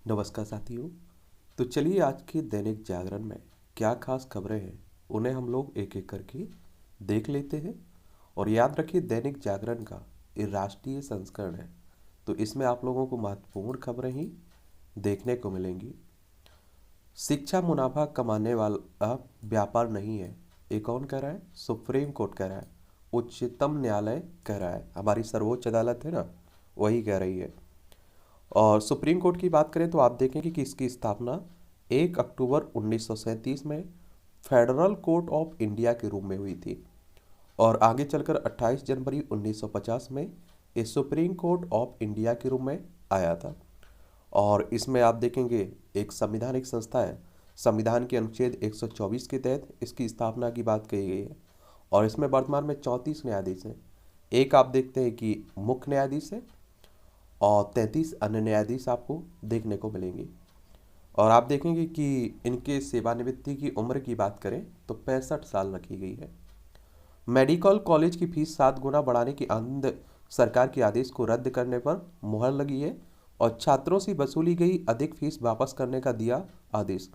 नमस्कार साथियों। तो चलिए आज के दैनिक जागरण में क्या खास खबरें हैं उन्हें हम लोग एक एक करके देख लेते हैं। और याद रखिए दैनिक जागरण का ये राष्ट्रीय संस्करण है, तो इसमें आप लोगों को महत्वपूर्ण खबरें ही देखने को मिलेंगी। शिक्षा मुनाफा कमाने वाला व्यापार नहीं है, ये कौन कह रहा है? सुप्रीम कोर्ट कह रहा है, उच्चतम न्यायालय कह रहा है, हमारी सर्वोच्च अदालत है ना, वही कह रही है। और सुप्रीम कोर्ट की बात करें तो आप देखेंगे कि इसकी स्थापना 1 अक्टूबर 1937 में फेडरल कोर्ट ऑफ इंडिया के रूप में हुई थी। और आगे चलकर 28 जनवरी 1950 में ये सुप्रीम कोर्ट ऑफ इंडिया के रूप में आया था। और इसमें आप देखेंगे एक संवैधानिक संस्था है, संविधान के अनुच्छेद 124 के तहत इसकी स्थापना की बात कही गई है। और इसमें वर्तमान में 34 न्यायाधीश हैं। एक आप देखते हैं कि मुख्य न्यायाधीश है और 33 अन्य न्यायाधीश आपको देखने को मिलेंगे। और आप देखेंगे कि इनके सेवानिवृत्ति की उम्र की बात करें तो 65 साल रखी गई है। मेडिकल कॉलेज की फीस 7 गुना बढ़ाने की आनंद सरकार के आदेश को रद्द करने पर मुहर लगी है। और छात्रों से वसूली गई अधिक फीस वापस करने का दिया आदेश।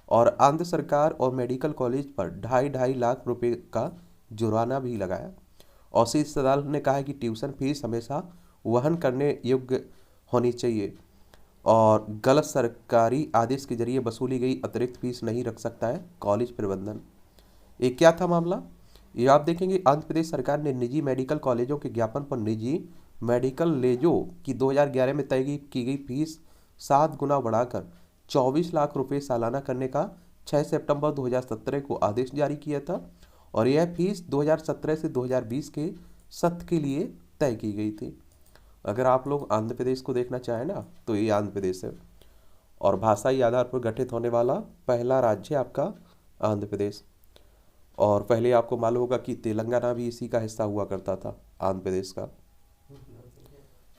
और आंध्र सरकार और मेडिकल कॉलेज पर 2.5 लाख रुपए का जुर्माना भी लगाया। और शीर्ष अदालत ने कहा है कि ट्यूशन फीस हमेशा वहन करने योग्य होनी चाहिए और गलत सरकारी आदेश के जरिए वसूली गई अतिरिक्त फीस नहीं रख सकता है कॉलेज प्रबंधन। ये क्या था मामला? ये आप देखेंगे आंध्र प्रदेश सरकार ने निजी मेडिकल कॉलेजों के ज्ञापन पर निजी मेडिकल कॉलेजों की 2011 में तय की गई फीस 7 गुना बढ़ाकर 24 लाख रुपए सालाना करने का 6 सितंबर 2017 को आदेश जारी किया था। और यह फीस 2017 से 2020 के सत्र के लिए तय की गई थी। अगर आप लोग आंध्र प्रदेश को देखना चाहें ना तो ये आंध्र प्रदेश है। और भाषाई आधार पर गठित होने वाला पहला राज्य आपका आंध्र प्रदेश। और पहले आपको मालूम होगा कि तेलंगाना भी इसी का हिस्सा हुआ करता था आंध्र प्रदेश का।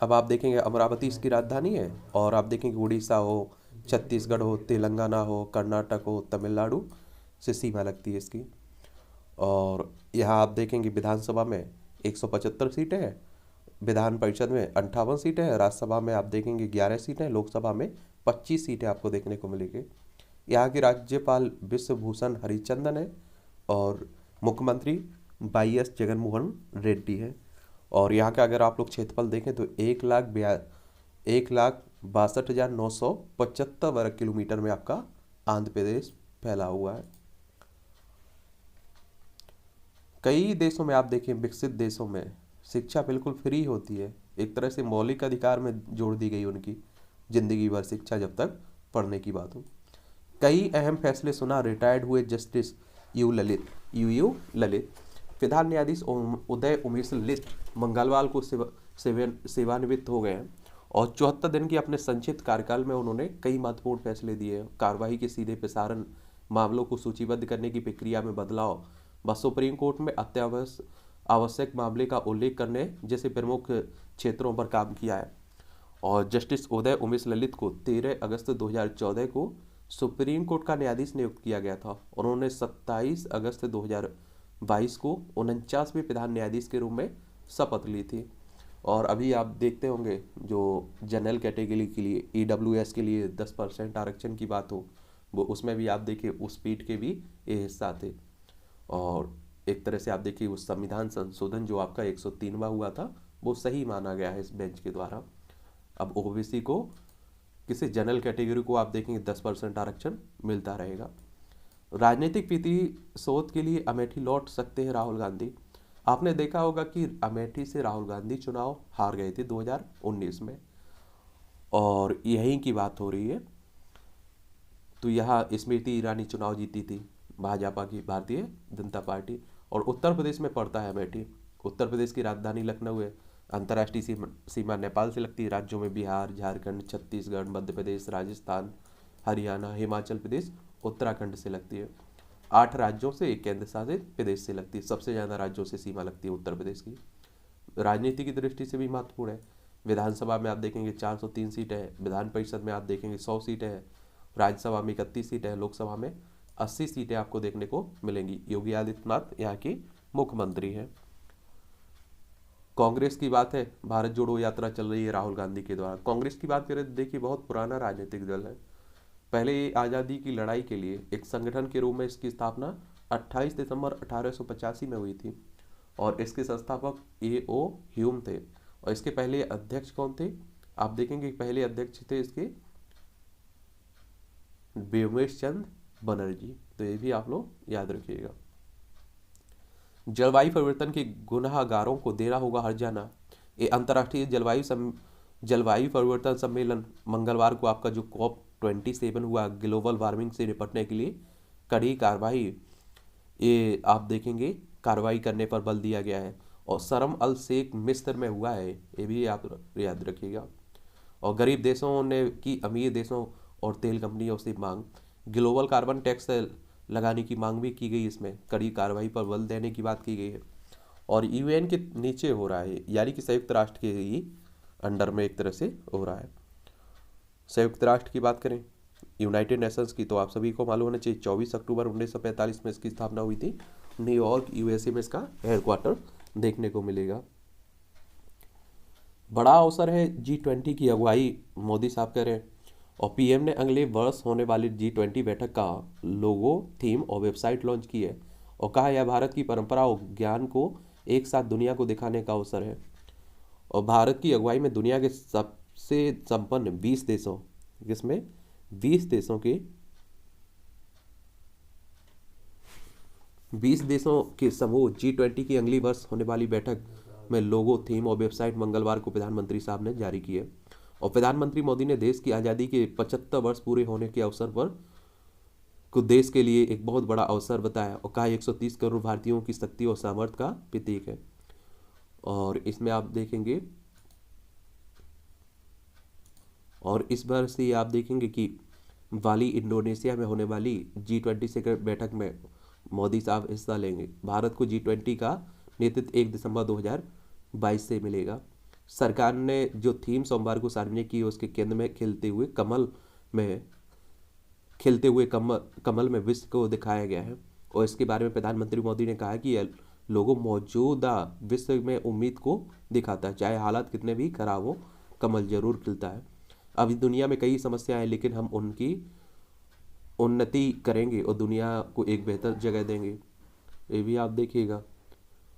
अब आप देखेंगे अमरावती इसकी राजधानी है। और आप देखेंगे उड़ीसा हो, छत्तीसगढ़ हो, तेलंगाना हो, कर्नाटक हो, तमिलनाडु से सीमा लगती है इसकी। और यहाँ आप देखेंगे विधानसभा में 175 सीटें हैं, विधान परिषद में 58 सीटें हैं, राज्यसभा में आप देखेंगे 11 सीटें, लोकसभा में 25 सीटें आपको देखने को मिलेंगी। यहाँ के राज्यपाल विश्वभूषण हरिचंदन है और मुख्यमंत्री वाई एस जगनमोहन रेड्डी है। और यहाँ का अगर आप लोग क्षेत्रफल देखें तो 1,62,975 वर्ग किलोमीटर में आपका आंध्र प्रदेश फैला हुआ है। कई देशों में आप देखें, विकसित देशों में शिक्षा बिल्कुल फ्री होती है, एक तरह से मौलिक अधिकार में जोड़ दी गई उनकी जिंदगी भर शिक्षा जब तक पढ़ने की बात हो। कई अहम फैसले सुना रिटायर्ड हुए जस्टिस यू ललित प्रधान न्यायाधीश उदय उमेश ललित मंगलवार को सेवानिवृत्त हो गए हैं। और 74 दिन के अपने संक्षिप्त कार्यकाल में उन्होंने कई महत्वपूर्ण फैसले दिए हैं। कार्रवाई के सीधे प्रसारण, मामलों को सूचीबद्ध करने की प्रक्रिया में बदलाव, व सुप्रीम कोर्ट में आवश्यक मामले का उल्लेख करने जैसे प्रमुख क्षेत्रों पर काम किया है। और जस्टिस उदय उमेश ललित को 13 अगस्त 2014 को सुप्रीम कोर्ट का न्यायाधीश नियुक्त किया गया था। और उन्होंने 27 अगस्त 2022 को 49वें प्रधान न्यायाधीश के रूप में शपथ ली थी। और अभी आप देखते होंगे जो जनरल कैटेगरी के लिए EWS के लिए 10% आरक्षण की बात हो, वो उसमें भी आप देखिए उस पीठ के भी ये हिस्सा थे। और एक तरह से आप देखिए उस संविधान संशोधन जो आपका 103वां हुआ था वो सही माना गया है इस बेंच के द्वारा। अब ओबीसी को, किसी जनरल कैटेगरी को आप देखेंगे 10% आरक्षण मिलता रहेगा। राजनीतिक प्रतिशोध के लिए अमेठी लौट सकते हैं राहुल गांधी। आपने देखा होगा कि अमेठी से राहुल गांधी चुनाव हार गए थे 2019 में, और यहीं की बात हो रही है। तो यहाँ स्मृति ईरानी चुनाव जीती थी, भाजपा की, भारतीय जनता पार्टी। और उत्तर प्रदेश में पड़ता है अमेठी। उत्तर प्रदेश की राजधानी लखनऊ है। अंतर्राष्ट्रीय सीमा नेपाल से लगती है। राज्यों में बिहार, झारखंड, छत्तीसगढ़, मध्य प्रदेश, राजस्थान, हरियाणा, हिमाचल प्रदेश, उत्तराखंड से लगती है। 8 राज्यों से, एक केंद्र शासित प्रदेश से लगती है। सबसे ज़्यादा राज्यों से सीमा लगती है उत्तर प्रदेश की। राजनीति की दृष्टि से भी महत्वपूर्ण है। विधानसभा में आप देखेंगे 403 सीटें हैं, विधान परिषद में आप देखेंगे 100 सीटें हैं, राज्यसभा में 31 सीटें हैं, लोकसभा में 80 सीटें आपको देखने को मिलेंगी। योगी आदित्यनाथ यहाँ के मुख्यमंत्री हैं। कांग्रेस की बात है, भारत जोड़ो यात्रा चल रही है राहुल गांधी के द्वारा। कांग्रेस की बात करें तो देखिए बहुत पुराना राजनीतिक दल है। पहले ये आज़ादी की लड़ाई के लिए एक संगठन के रूप में इसकी स्थापना 28 दिसंबर 1885 में हुई थी और इसके संस्थापक A.O. ह्यूम थे। और इसके पहले अध्यक्ष कौन थे? आप देखेंगे पहले अध्यक्ष थे इसके व्योमेश चंद्र बनर्जी। तो ये भी आप लोग याद रखिएगा। जलवायु परिवर्तन के गुनाहगारों को देना होगा हर्जाना। ये अंतर्राष्ट्रीय जलवायु परिवर्तन सम्मेलन मंगलवार को आपका जो COP27 हुआ, ग्लोबल वार्मिंग से निपटने के लिए कड़ी कार्रवाई, ये आप देखेंगे कार्रवाई करने पर बल दिया गया है। और शर्म अल शेख मिस्र में हुआ है, ये भी आप याद रखिएगा। और गरीब देशों ने की अमीर देशों और तेल कंपनियों से मांग, ग्लोबल कार्बन टैक्स लगाने की मांग भी की गई। इसमें कड़ी कार्रवाई पर बल देने की बात की गई है। और UN के नीचे हो रहा है, यानी कि संयुक्त राष्ट्र के ही अंडर में एक तरह से हो रहा है। संयुक्त राष्ट्र की बात करें, यूनाइटेड नेशंस की, तो आप सभी को मालूम होना चाहिए 24 अक्टूबर 1945 में इसकी स्थापना हुई थी। न्यूयॉर्क USA में इसका हेडक्वार्टर देखने को मिलेगा। बड़ा अवसर है G20 की अगुवाई मोदी साहब कर रहे हैं। और PM ने अगले वर्ष होने वाली G20 बैठक का लोगो, थीम और वेबसाइट लॉन्च की है और कहा यह भारत की परंपरा और ज्ञान को एक साथ दुनिया को दिखाने का अवसर है। और भारत की अगुवाई में दुनिया के सबसे संपन्न 20 देशों, जिसमें 20 देशों के समूह G20 की अगली वर्ष होने वाली बैठक में लोगो, थीम और वेबसाइट मंगलवार को प्रधानमंत्री साहब ने जारी की है। और प्रधानमंत्री मोदी ने देश की आज़ादी के 75 वर्ष पूरे होने के अवसर पर को देश के लिए एक बहुत बड़ा अवसर बताया और कहा 130 करोड़ भारतीयों की शक्ति और सामर्थ्य का प्रतीक है। और इसमें आप देखेंगे, और इस बार से आप देखेंगे कि बाली इंडोनेशिया में होने वाली G20 शिखर बैठक में मोदी साहब हिस्सा लेंगे। भारत को G20 का नेतृत्व 1 दिसंबर 2022 से मिलेगा। सरकार ने जो थीम सोमवार को सार्वजनिक की, उसके केंद्र में खिलते हुए कमल में विश्व को दिखाया गया है। और इसके बारे में प्रधानमंत्री मोदी ने कहा कि यह लोगों मौजूदा विश्व में उम्मीद को दिखाता है, चाहे हालात कितने भी खराब हो, कमल जरूर खिलता है। अभी दुनिया में कई समस्याएं हैं, लेकिन हम उनकी उन्नति करेंगे और दुनिया को एक बेहतर जगह देंगे, ये भी आप देखिएगा।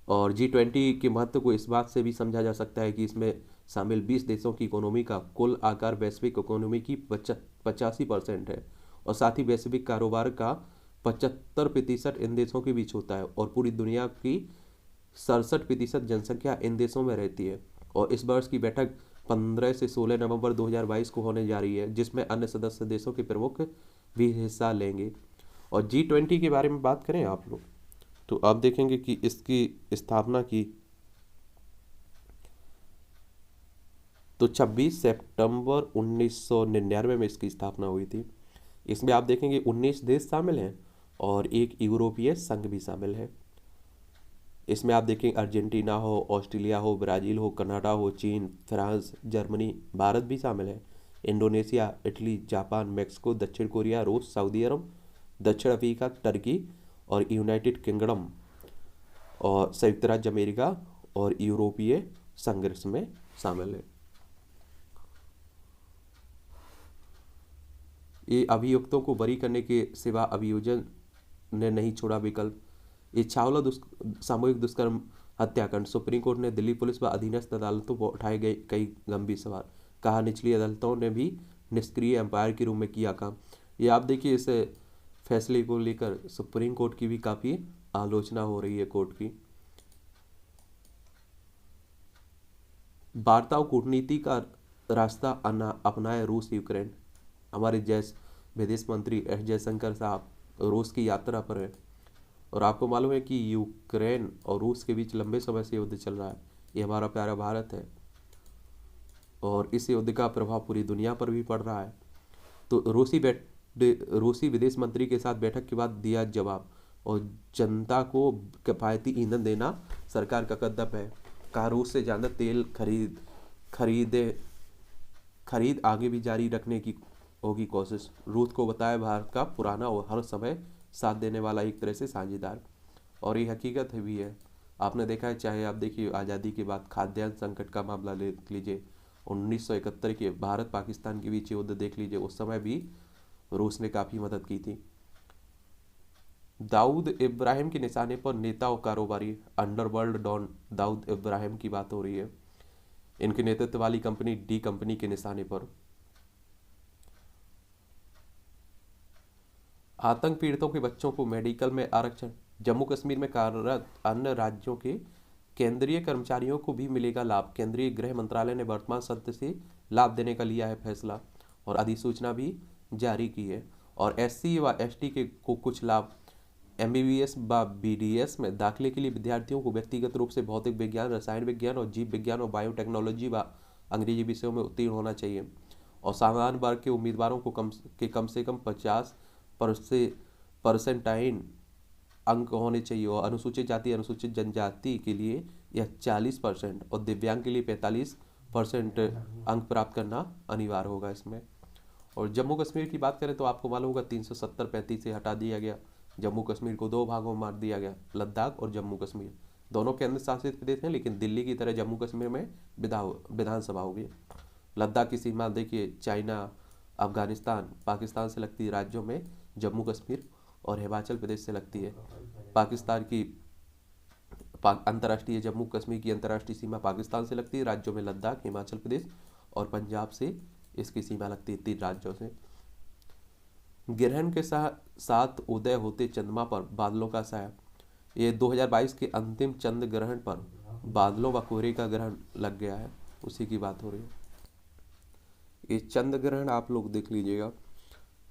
और G20 के महत्व को इस बात से भी समझा जा सकता है कि इसमें शामिल 20 देशों की इकोनॉमी का कुल आकार वैश्विक इकोनॉमी की 85% है और साथ ही वैश्विक कारोबार का 75% इन देशों के बीच होता है और पूरी दुनिया की 67% जनसंख्या इन देशों में रहती है। और इस वर्ष की बैठक 15 से 16 नवंबर 2022 को होने जा रही है, जिसमें अन्य सदस्य देशों के प्रमुख भी हिस्सा लेंगे। और G20 के बारे में बात करें आप लोग, तो आप देखेंगे कि इसकी स्थापना की तो 26 सितंबर 1999 में इसकी स्थापना हुई थी। इसमें आप देखेंगे 19 देश शामिल हैं और एक यूरोपीय संघ भी शामिल है। इसमें आप देखेंगे अर्जेंटीना हो, ऑस्ट्रेलिया हो, ब्राज़ील हो, कनाडा हो, चीन, फ्रांस, जर्मनी, भारत भी शामिल है, इंडोनेशिया, इटली, जापान, मैक्सिको, दक्षिण कोरिया, रूस, सऊदी अरब, दक्षिण अफ्रीका, टर्की और यूनाइटेड किंगडम और संयुक्त राज्य अमेरिका और यूरोपीय संघ में शामिल है। ये अभियुक्तों को बरी करने के सिवा अभियोजन ने नहीं छोड़ा विकल्प। ये छावला सामूहिक दुष्कर्म हत्याकांड, सुप्रीम कोर्ट ने दिल्ली पुलिस व अधीनस्थ अदालतों पर उठाए गए कई गंभीर सवाल, कहा निचली अदालतों ने भी निष्क्रिय एम्पायर के रूप में किया काम। ये आप देखिए, इस फैसले को लेकर सुप्रीम कोर्ट की भी काफ़ी आलोचना हो रही है कोर्ट की। वार्ता और कूटनीति का रास्ता अपनाए रूस यूक्रेन। हमारे विदेश मंत्री S जयशंकर साहब रूस की यात्रा पर है और आपको मालूम है कि यूक्रेन और रूस के बीच लंबे समय से युद्ध चल रहा है। ये हमारा प्यारा भारत है और इस युद्ध का प्रभाव पूरी दुनिया पर भी पड़ रहा है। तो रूसी विदेश मंत्री के साथ बैठक के बाद दिया जवाब और जनता को किफायती ईंधन देना सरकार का कर्तव्य है। कहा रूस से ज़्यादा तेल खरीद आगे भी जारी रखने की होगी कोशिश। रूस को बताया भारत का पुराना और हर समय साथ देने वाला एक तरह से साझेदार, और ये हकीकत भी है। आपने देखा है, चाहे आप देखिए आज़ादी के बाद खाद्यान्न संकट का मामला ले लीजिए, 1971 के भारत पाकिस्तान के बीच युद्ध देख लीजिए, उस समय भी रूस ने काफ़ी मदद की थी। दाऊद इब्राहिम के निशाने पर नेता और कारोबारी अंडरवर्ल्ड डॉन दाऊद इब्राहिम की बात हो रही है। इनके नेतृत्व वाली कंपनी डी कंपनी के निशाने पर। आतंक पीड़ितों के बच्चों को मेडिकल में आरक्षण। जम्मू कश्मीर में कार्यरत अन्य राज्यों के केंद्रीय कर्मचारियों को भी मिलेगा लाभ। केंद्रीय गृह मंत्रालय ने वर्तमान सत्र से लाभ देने का लिया है फैसला और अधिसूचना भी जारी की है। और एससी व एसटी के को कुछ लाभ। एमबीबीएस व बीडीएस में दाखिले के लिए विद्यार्थियों को व्यक्तिगत रूप से भौतिक विज्ञान, रसायन विज्ञान और जीव विज्ञान और बायोटेक्नोलॉजी व अंग्रेजी विषयों में उत्तीर्ण होना चाहिए। और सामान्य वर्ग के उम्मीदवारों को कम से कम 50% अंक होने चाहिए। और अनुसूचित जाति अनुसूचित जनजाति के लिए यह 40% और दिव्यांग के लिए 45% अंक प्राप्त करना अनिवार्य होगा इसमें। और जम्मू कश्मीर की बात करें तो आपको मालूम होगा 370-35 से हटा दिया गया। जम्मू कश्मीर को दो भागों में बांट दिया गया, लद्दाख और जम्मू कश्मीर। दोनों केंद्र शासित प्रदेश हैं, लेकिन दिल्ली की तरह जम्मू कश्मीर में विधानसभा होगी। लद्दाख की सीमा देखिए चाइना, अफगानिस्तान, पाकिस्तान से लगती राज्यों में जम्मू कश्मीर और हिमाचल प्रदेश से लगती है। पाकिस्तान की अंतर्राष्ट्रीय जम्मू कश्मीर की अंतर्राष्ट्रीय सीमा पाकिस्तान से लगती है। राज्यों में लद्दाख, हिमाचल प्रदेश और पंजाब से इसकी सीमा लगती है, 3 राज्यों से। ग्रहण के साथ उदय होते चंद्रमा पर बादलों का साया। ये 2022 के अंतिम चंद्र ग्रहण पर बादलों व कोहरे का ग्रहण लग गया है, उसी की बात हो रही है। ये चंद्र ग्रहण आप लोग देख लीजिएगा,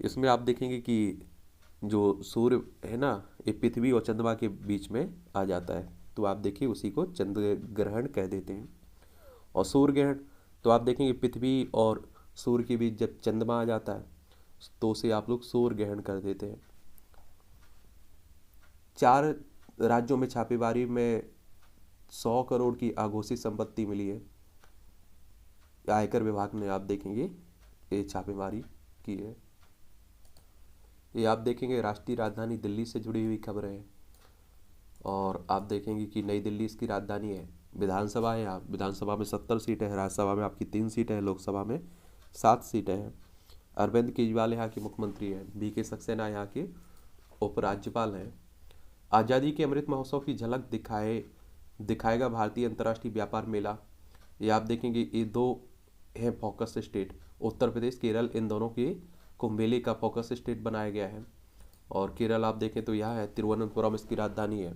इसमें आप देखेंगे कि जो सूर्य है ना, ये पृथ्वी और चंद्रमा के बीच में आ जाता है, तो आप देखिए उसी को चंद्र ग्रहण कह देते हैं। और सूर्य ग्रहण तो आप देखेंगे पृथ्वी और सूर्य के बीच जब चंद्रमा आ जाता है तो उसे आप लोग सूर्य ग्रहण कर देते हैं। 4 राज्यों में छापेमारी में 100 करोड़ की आघोषित संपत्ति मिली है। आयकर विभाग ने आप देखेंगे ये छापेमारी की है। ये आप देखेंगे राष्ट्रीय राजधानी दिल्ली से जुड़ी हुई खबरें हैं। और आप देखेंगे कि नई दिल्ली इसकी राजधानी है। विधानसभा है, यहाँ विधानसभा में 70 सीटें हैं, राज्यसभा में आपकी 3 सीटें हैं, लोकसभा में 7 सीटें हैं। अरविंद केजरीवाल यहाँ के मुख्यमंत्री हैं। बीके सक्सेना यहाँ के उपराज्यपाल हैं। आज़ादी के अमृत महोत्सव की झलक दिखाएगा भारतीय अंतर्राष्ट्रीय व्यापार मेला। ये आप देखेंगे ये 2 हैं फोकस स्टेट, उत्तर प्रदेश, केरल, इन दोनों के कुंभ मेले का फोकस स्टेट बनाया गया है। और केरल आप देखें तो यहाँ है, तिरुवनंतपुरम इसकी राजधानी है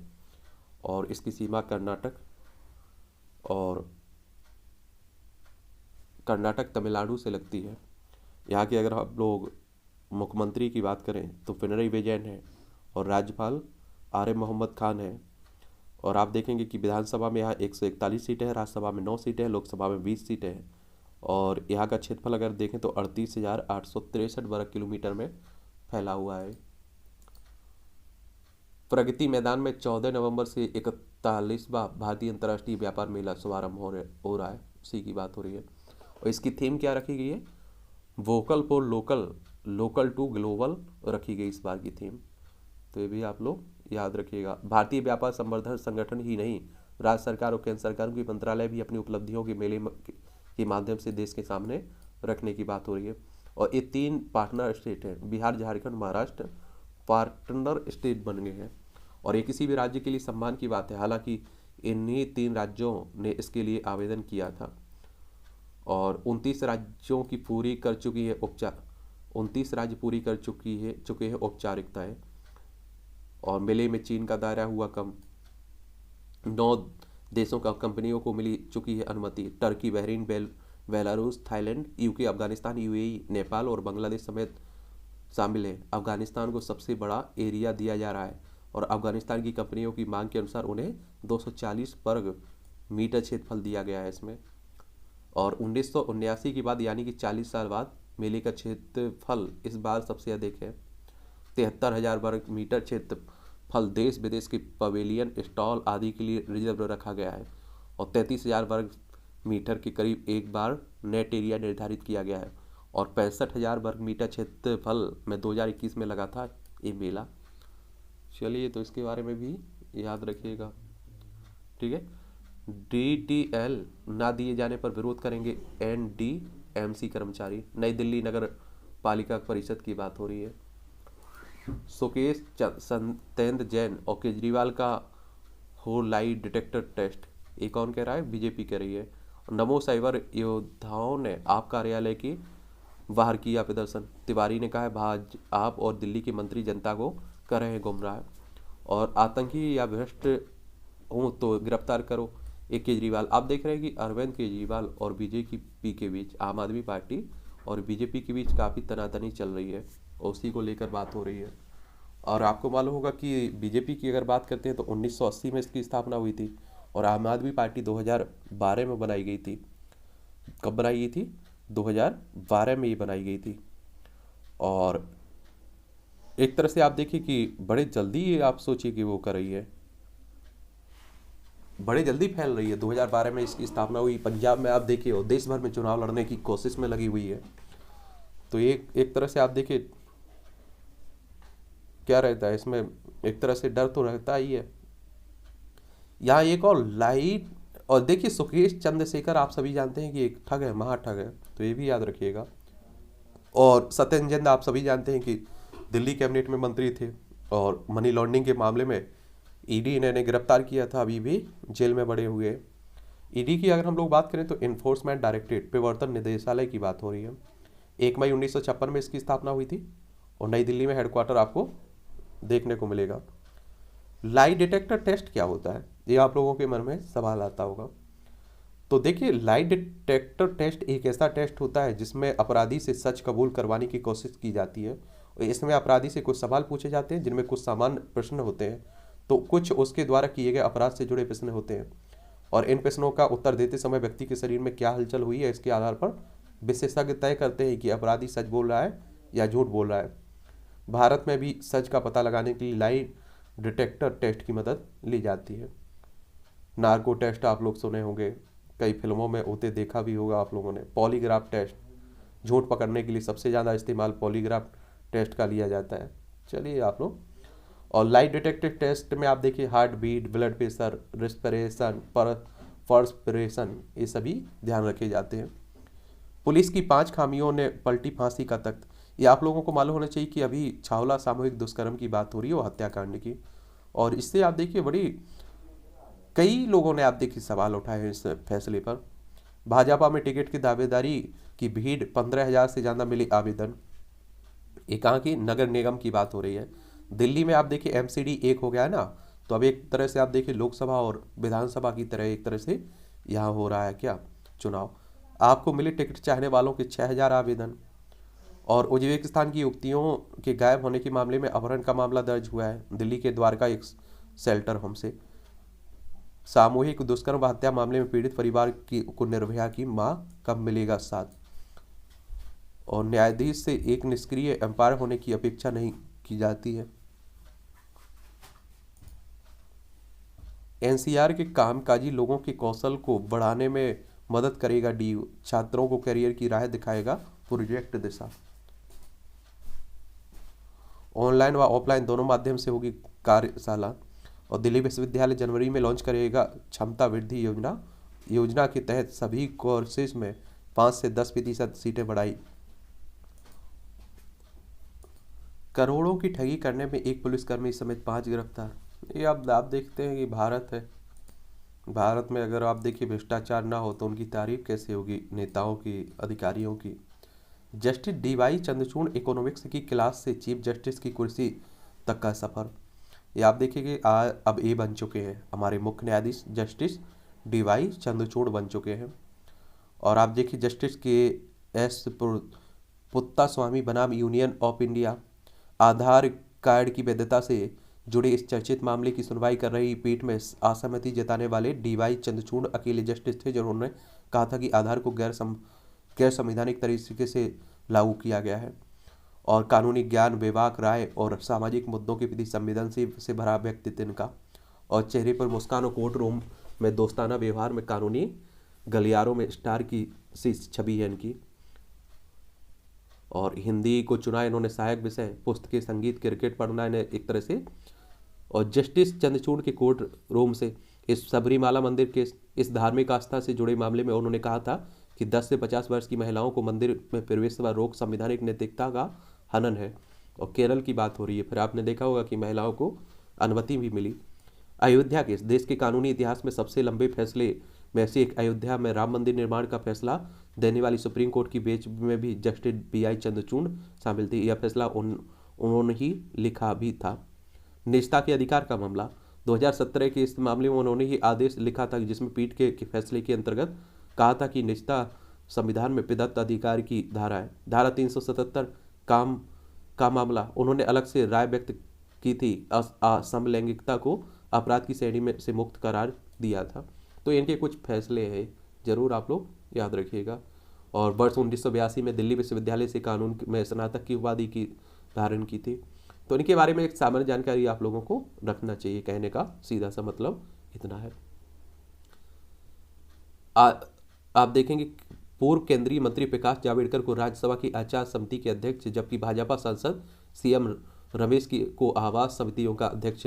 और इसकी सीमा कर्नाटक तमिलनाडु से लगती है। यहाँ के अगर आप लोग मुख्यमंत्री की बात करें तो पिनरई विजयन है और राज्यपाल आरिफ मोहम्मद खान है। और आप देखेंगे कि विधानसभा में यहाँ 141 सीटें हैं, राज्यसभा में 9 सीटें हैं, लोकसभा में 20 सीटें हैं। और यहाँ का क्षेत्रफल अगर देखें तो 38,863 वर्ग किलोमीटर में फैला हुआ है। प्रगति मैदान में 14 नवंबर से 41वां भारतीय अंतर्राष्ट्रीय व्यापार मेला शुभारंभ हो रहा है, उसी की बात हो रही है। और इसकी थीम क्या रखी गई है? Vocal for local, local to global रखी गई इस बार की थीम। तो ये भी आप लोग याद रखिएगा। भारतीय व्यापार संवर्धन संगठन ही नहीं, राज्य सरकार और केंद्र सरकारों की मंत्रालय भी अपनी उपलब्धियों के मेले के माध्यम से देश के सामने रखने की बात हो रही है। और ये 3 पार्टनर स्टेट हैं, बिहार, झारखंड, महाराष्ट्र पार्टनर स्टेट बन गए हैं। और ये किसी भी राज्य के लिए सम्मान की बात है। हालांकि इन्हीं 3 राज्यों ने इसके लिए आवेदन किया था और 29 राज्यों की पूरी कर चुकी है 29 राज्य पूरी कर चुके हैं औपचारिकताएं। और मेले में चीन का दायरा हुआ कम। 9 देशों का कंपनियों को मिली चुकी है अनुमति। Turkey, Bahrain, Belarus, Thailand, UK, Afghanistan, UAE, Nepal और बांग्लादेश समेत शामिल है। अफगानिस्तान को सबसे बड़ा एरिया दिया जा रहा है और अफगानिस्तान की कंपनियों की मांग के अनुसार उन्हें 240 वर्ग मीटर क्षेत्रफल दिया गया है इसमें। और 1979 के बाद यानी कि 40 साल बाद मेले का क्षेत्रफल इस बार सबसे अधिक है। 73,000 वर्ग मीटर क्षेत्रफल देश विदेश के पवेलियन, स्टॉल आदि के लिए रिजर्व रखा गया है। और 33,000 वर्ग मीटर के करीब एक बार नेट एरिया निर्धारित किया गया है। और 65,000 वर्ग मीटर क्षेत्रफल में 2021 में लगा था ये मेला। चलिए, तो इसके बारे में भी याद रखिएगा। ठीक है। DTL ना दिए जाने पर विरोध करेंगे NDMC कर्मचारी। नई दिल्ली नगर पालिका परिषद की बात हो रही है। सुकेश सत्येंद्र जैन और केजरीवाल का हो लाई डिटेक्टर टेस्ट, ये कौन कह रहा है? बीजेपी कह रही है। नमो साइबर योद्धाओं ने आप कार्यालय की बाहर किया प्रदर्शन। तिवारी ने कहा है आप और दिल्ली के मंत्री जनता को कर रहे हैं गुमराह, और आतंकी या भ्रष्ट हूँ तो गिरफ्तार करो। एक केजरीवाल, आप देख रहे हैं कि अरविंद केजरीवाल और बीजेपी के बीच, आम आदमी पार्टी और बीजेपी के बीच काफ़ी तनातनी चल रही है, और उसी को लेकर बात हो रही है। और आपको मालूम होगा कि बीजेपी की अगर बात करते हैं तो 1980 में इसकी स्थापना हुई थी, और आम आदमी पार्टी 2012 में बनाई गई थी। कब बनाई गई थी? 2012 में ये बनाई गई थी। और एक तरह से आप देखिए कि बड़े जल्दी आप सोचिए कि वो कर रही है, बड़े जल्दी फैल रही है। 2012 में इसकी स्थापना हुई, पंजाब में आप देखिए, और देश भर में चुनाव लड़ने की कोशिश में लगी हुई है। तो एक तरह से आप देखिए क्या रहता है इसमें, एक तरह से डर तो रहता ही है। यहाँ एक और लाइट, और देखिए सुकेश चंद्रशेखर आप सभी जानते हैं कि एक ठग है, महाठग है, तो ये भी याद रखिएगा। और सत्येंद्र जैन आप सभी जानते हैं कि दिल्ली कैबिनेट में मंत्री थे, और मनी लॉन्ड्रिंग के मामले में ईडी इन्हें गिरफ्तार किया था, अभी भी जेल में बड़े हुए। ईडी की अगर हम लोग बात करें तो इन्फोर्समेंट डायरेक्टरेट, प्रवर्तन निदेशालय की बात हो रही है। 1 मई 1956 में इसकी स्थापना हुई थी, और नई दिल्ली में हेडक्वार्टर आपको देखने को मिलेगा। लाई डिटेक्टर टेस्ट क्या होता है, ये आप लोगों के मन में सवाल आता होगा। तो देखिए, लाई डिटेक्टर टेस्ट एक ऐसा टेस्ट होता है जिसमें अपराधी से सच कबूल करवाने की कोशिश की जाती है। और इसमें अपराधी से कुछ सवाल पूछे जाते हैं जिनमें कुछ सामान्य प्रश्न होते हैं, तो कुछ उसके द्वारा किए गए अपराध से जुड़े प्रश्न होते हैं, और इन प्रश्नों का उत्तर देते समय व्यक्ति के शरीर में क्या हलचल हुई है, इसके आधार पर विशेषज्ञ तय करते हैं कि अपराधी सच बोल रहा है या झूठ बोल रहा है। भारत में भी सच का पता लगाने के लिए लाई डिटेक्टर टेस्ट की मदद ली जाती है। नार्को टेस्ट आप लोग सुने होंगे, कई फिल्मों में होते देखा भी होगा आप लोगों ने। पॉलीग्राफ टेस्ट, झूठ पकड़ने के लिए सबसे ज़्यादा इस्तेमाल पॉलीग्राफ टेस्ट का लिया जाता है। चलिए आप लोग, और लाई डिटेक्टिव टेस्ट में आप देखिए heartbeat, blood pressure, respiration, perspiration, ये सभी ध्यान रखे जाते हैं। पुलिस की 5 खामियों ने पलटी फांसी का तख्त, ये आप लोगों को मालूम होना चाहिए कि अभी छावला सामूहिक दुष्कर्म की बात हो रही है, वो हत्याकांड की, और इससे आप देखिए बड़ी कई लोगों ने आप देखिए सवाल उठाए हैं इस फैसले पर। भाजपा में टिकट की दावेदारी की भीड़, 15,000 से ज़्यादा मिले आवेदन। ये कहाँ की? नगर निगम की बात हो रही है। दिल्ली में आप देखिए MCD 1 हो गया है ना, तो अब एक तरह से आप देखिए लोकसभा और विधानसभा की तरह एक तरह से यहाँ हो रहा है क्या चुनाव। आपको मिले टिकट चाहने वालों के 6,000 आवेदन। और उज्बेकिस्तान की युवतियों के गायब होने के मामले में अपहरण का मामला दर्ज हुआ है दिल्ली के द्वारका एक शेल्टर होम से। सामूहिक दुष्कर्म हत्या मामले में पीड़ित परिवार को निर्भया की मां कब मिलेगा साथ। और न्यायाधीश से एक निष्क्रिय एम्पायर होने की अपेक्षा नहीं की जाती है। NCR के कामकाजी लोगों के कौशल को बढ़ाने में मदद करेगा DU, छात्रों को करियर की राह दिखाएगा प्रोजेक्ट दिशा। ऑनलाइन व ऑफलाइन दोनों माध्यम से होगी कार्यशाला। और दिल्ली विश्वविद्यालय जनवरी में लॉन्च करेगा क्षमता वृद्धि योजना के तहत सभी कोर्सेज में 5 से 10% सीटें बढ़ाई। करोड़ों की ठगी करने में एक पुलिसकर्मी समेत 5 गिरफ्तार। ये आप देखते हैं कि भारत है, भारत में अगर आप देखिए भ्रष्टाचार ना हो तो उनकी तारीफ कैसे होगी नेताओं की, अधिकारियों की। जस्टिस DY चंद्रचूड़ इकोनॉमिक्स की क्लास से चीफ जस्टिस की कुर्सी तक का सफर। ये आप देखिए कि अब ये बन चुके हैं हमारे मुख्य न्यायाधीश, जस्टिस DY चंद्रचूड़ बन चुके हैं। और आप देखिए जस्टिस KS पुत्ता स्वामी बनाम union of India. Aadhaar card की वैधता से जुड़े इस चर्चित मामले की सुनवाई कर रही पीठ में असहमति जताने वाले DY चंद्रचूड़ अकेले जस्टिस थे जिन्होंने कहा था कि आधार को गैर संवैधानिक तरीके से लागू किया गया है, और कानूनी ज्ञान, विवेक, राय और सामाजिक मुद्दों के प्रति संवेदनशील से भरा व्यक्तित्व इनका। और चेहरे पर मुस्कान और कोर्ट रूम में दोस्ताना व्यवहार में कानूनी गलियारों में स्टार की सी छवि है इनकी। और हिंदी को चुना इन्होंने सहायक विषय, पुस्तकें, संगीत, क्रिकेट पढ़ना इन्हें एक तरह से। और जस्टिस चंद्रचूड़ के कोर्ट रूम से इस सबरीमाला मंदिर के इस धार्मिक आस्था से जुड़े मामले में उन्होंने कहा था कि 10 से 50 वर्ष की महिलाओं को मंदिर में प्रवेश व रोक संवैधानिक नैतिकता का हनन है। और केरल की बात हो रही है, फिर आपने देखा होगा कि महिलाओं को अनुमति भी मिली। अयोध्या केस, देश के कानूनी इतिहास में सबसे लंबे फैसले में से एक अयोध्या में राम मंदिर निर्माण का फैसला देने वाली सुप्रीम कोर्ट की बेंच में भी जस्टिस BI चंद्रचूड़ शामिल थी। यह फैसला उन्होंने ही लिखा भी था। निजता के अधिकार का मामला, 2017 के इस मामले में उन्होंने ही आदेश लिखा था जिसमें पीठ के फैसले के अंतर्गत कहा था कि निजता संविधान में प्रदत्त अधिकार की धारा है। धारा 377 काम का मामला, उन्होंने अलग से राय व्यक्त की थी, समलैंगिकता को अपराध की श्रेणी में से मुक्त करार दिया था। तो इनके कुछ फैसले हैं, जरूर आप लोग याद रखिएगा। और वर्ष 1982 में दिल्ली विश्वविद्यालय से कानून में स्नातक की उपाधि की धारण की थी। तो इनके बारे में एक सामान्य जानकारी आप लोगों को रखना चाहिए, कहने का सीधा सा मतलब इतना है। आप देखेंगे पूर्व केंद्रीय मंत्री प्रकाश जावड़ेकर को राज्यसभा की आचार समिति के अध्यक्ष, जबकि भाजपा सांसद CM रमेश को आवास समितियों का अध्यक्ष